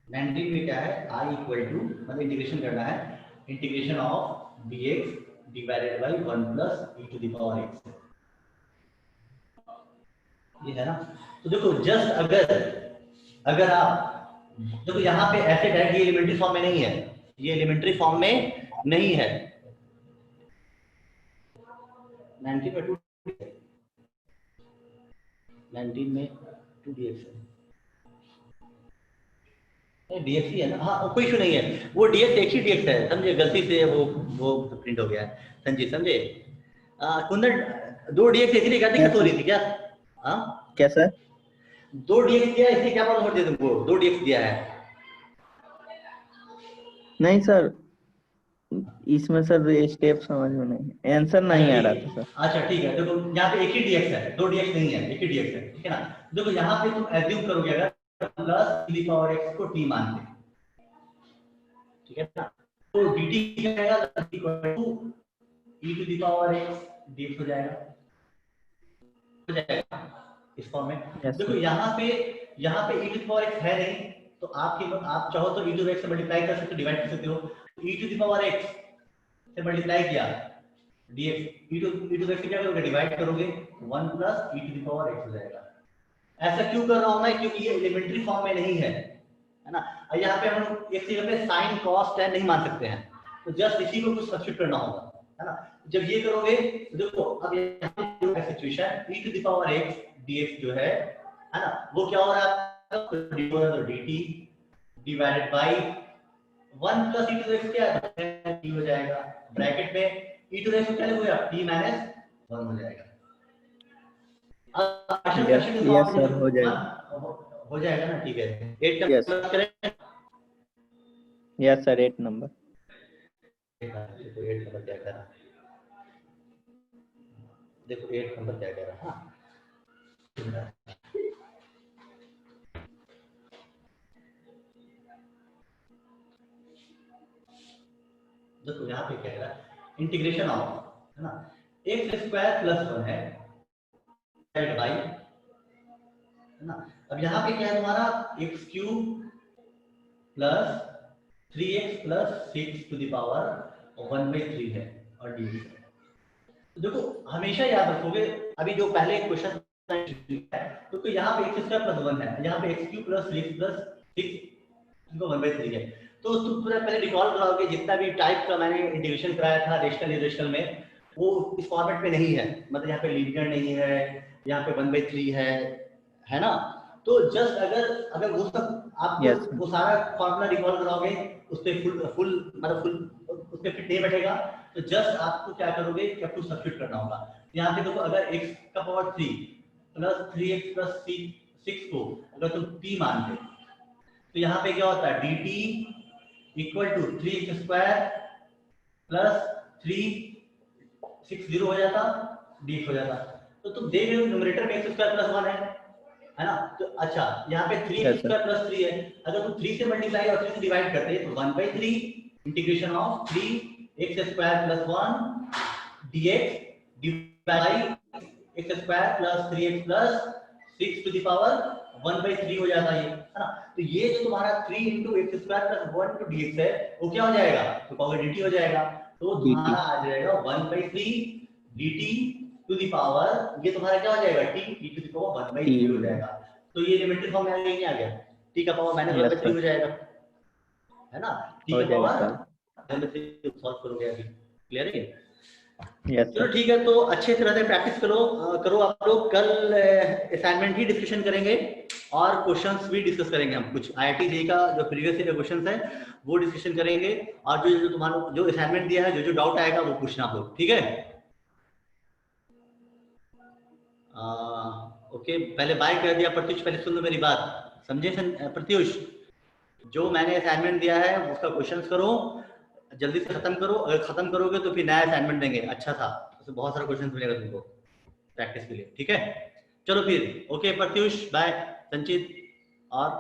19 में क्या है, i इक्वल टू मतलब इंटीग्रेशन करना है, integration of dx divided by 1 plus e to the power x, ये है ना। तो देखो जस्ट अगर आप देखो यहाँ पे ऐसे डायरेक्ट ये एलिमेंट्री फॉर्म में नहीं है, ये एलिमेंट्री फॉर्म में नहीं है। 19 में 2 19 में 2dx है, dx ही है ना, हाँ कोई इशू नहीं है, वो dx एक ही dx है, समझे, गलती से वो प्रिंट हो गया है, संजीव समझे। कुंदन 2 dx इसलिए क्या दिक्कत हो रही थी क्या? हाँ क्या सर? 2 dx दिया इसलिए क्या प्रॉब्लम हो रही है तुमको? 2 dx दिया है नहीं सर, इसमें सर ये स्टेप समझ में नहीं, आंसर नहीं आ रहा था सर। अच्छा ठीक है, देखो यहाँ पे एक ही dx है, दो dx नहीं है, एक ही dx है, ठीक है ना। देखो यहाँ पे तुम एज्यूम करोगे अगर प्लस e पावर x को t मान के, ठीक है ना, तो dt क्या आएगा, equal to e to the power x dx हो जाएगा, इस फॉर्म में। यस देखो सर। यहाँ पे e to the power x है नहीं, तो आप चाहो तो e टू द x से मल्टीप्लाई कर सकते हो, डिवाइड कर सकते हो। e to the power x से मल्टीप्लाई किया dx, e टू x से क्या करोगे, डिवाइड करोगे, 1 plus e to the power x हो जाएगा। ऐसा क्यों कर रहा हूं मैं, क्योंकि ये एलिमेंट्री फॉर्म में नहीं है ना। और यहाँ पे हम एक जगह पे sin cos tan नहीं मान सकते हैं, तो जस्ट इसी को कुछ सब्स्टिट्यूट करना होगा, है ना। जब ये करोगे तो देखो अब यहाँ पे जो है situation e to the power x dx जो है ना, वो क्या हो रहा है, तो dt divided by 1 plus e to the x क्या है, t हो जाएगा, ब्रैकेट में e टू द x क्या लिखोगे आप, t माइनस 1 हो जाएगा। यस सर, हो जाएगा। हो जाएगा ना, ठीक है। 8 का यस प्लस करें, यस सर, 8 नंबर। देखो 8 नंबर क्या कर रहा है, देखो 8 नंबर क्या कर रहा है। हाँ देखो यहाँ पे क्या कर रहा है, इंटीग्रेशन ऑफ, है ना, x स्क्वायर प्लस 1 है डिवाइड बाई, है ना। अब यहाँ पे क्या है तुम्हारा, x cube plus 3x plus 6 to the power 1/3 है और डी। तो देखो हमेशा याद रखोगे, अभी जो पहले क्वेश्चन है तो यहाँ पे x स्क्वायर प्लस 1 है, यहाँ पे x क्यूब प्लस 6 प्लस 6 इनको 1/3 है। तो तुम पूरा पहले रिकॉल कराओगे जितना भी टाइप का मैंने इंटीग्रेशन कराया था रेशनल इरेशनल में, वो इस फॉर्मेट में नहीं है, मतलब यहाँ पे लीनियर नहीं है, यहाँ पे 1/3 है ना। तो जस्ट अगर वो सब आप यस सर। वो सारा फॉर्मूला रिकॉल कराओगे, उस पे फुल मतलब फुल उस पे फिट नहीं बैठेगा, तो जस्ट आपको क्या करोगे कि आपको सब्स्टिट्यूट करना होगा। यहाँ पे देखो अगर x का पावर 3 प्लस 3x प्लस 6 को अगर तुम t मान ले, तो यहाँ पे क्या होता है, dt equal to 3x square plus 3 6 0 हो जाता, dx हो जाता। तो तुम देख रहे हो न्यूमरेटर में x स्क्वायर प्लस 1 है ना, तो अच्छा यहाँ पे 3x स्क्वायर प्लस 3 है, अगर तुम 3 से मल्टीप्लाई और 3 से डिवाइड करते तो 1/3 integration of 3x square plus 1 dx divide by x square plus 3x plus 6 to the power 1/3 हो जाता है ना। तो ये जो तुम्हारा 3 into x square plus 1 into dx है, वो क्या हो जाएगा, तो पावर dt हो जाएगा, तो तुम्हारा आ जाएगा 1/3 dt टू द पावर, ये तुम्हारा क्या हो जाएगा, t e to the power 1/3 हो जाएगा। तो ये एलिमेंट्री फॉर्म में आ गया, t का पावर माइनस 1/3 हो जाएगा, है ना, t का पावर 1/3 सॉल्व करोगे अभी, क्लियर है। यस चलो सर। ठीक है, तो अच्छे तरह से प्रैक्टिस करो आप लोग। कल असाइनमेंट ही डिस्कशन करेंगे और क्वेश्चंस भी डिस्कस करेंगे हम, कुछ आईआईटी जेईई का जो प्रीवियस ईयर क्वेश्चंस है वो डिस्कशन करेंगे, और जो तुम्हारा जो असाइनमेंट दिया है, जो डाउट आएगा वो पूछना आप लोग, ठीक है। ओके, पहले बाय कर दिया प्रत्युष, पहले सुन लो मेरी बात, समझे प्रत्युष, जो मैंने असाइनमेंट दिया है उसका क्वेश्चंस करो, जल्दी से खत्म करो, अगर खत्म करोगे तो फिर नया असाइनमेंट देंगे, अच्छा था, उसमें बहुत सारा क्वेश्चन मिलेगा तुमको प्रैक्टिस के लिए, ठीक है। चलो फिर ओके प्रत्युष, बाय संचित, और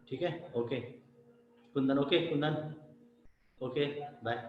ठीक है, okay Kundan, okay Kundan, okay bye.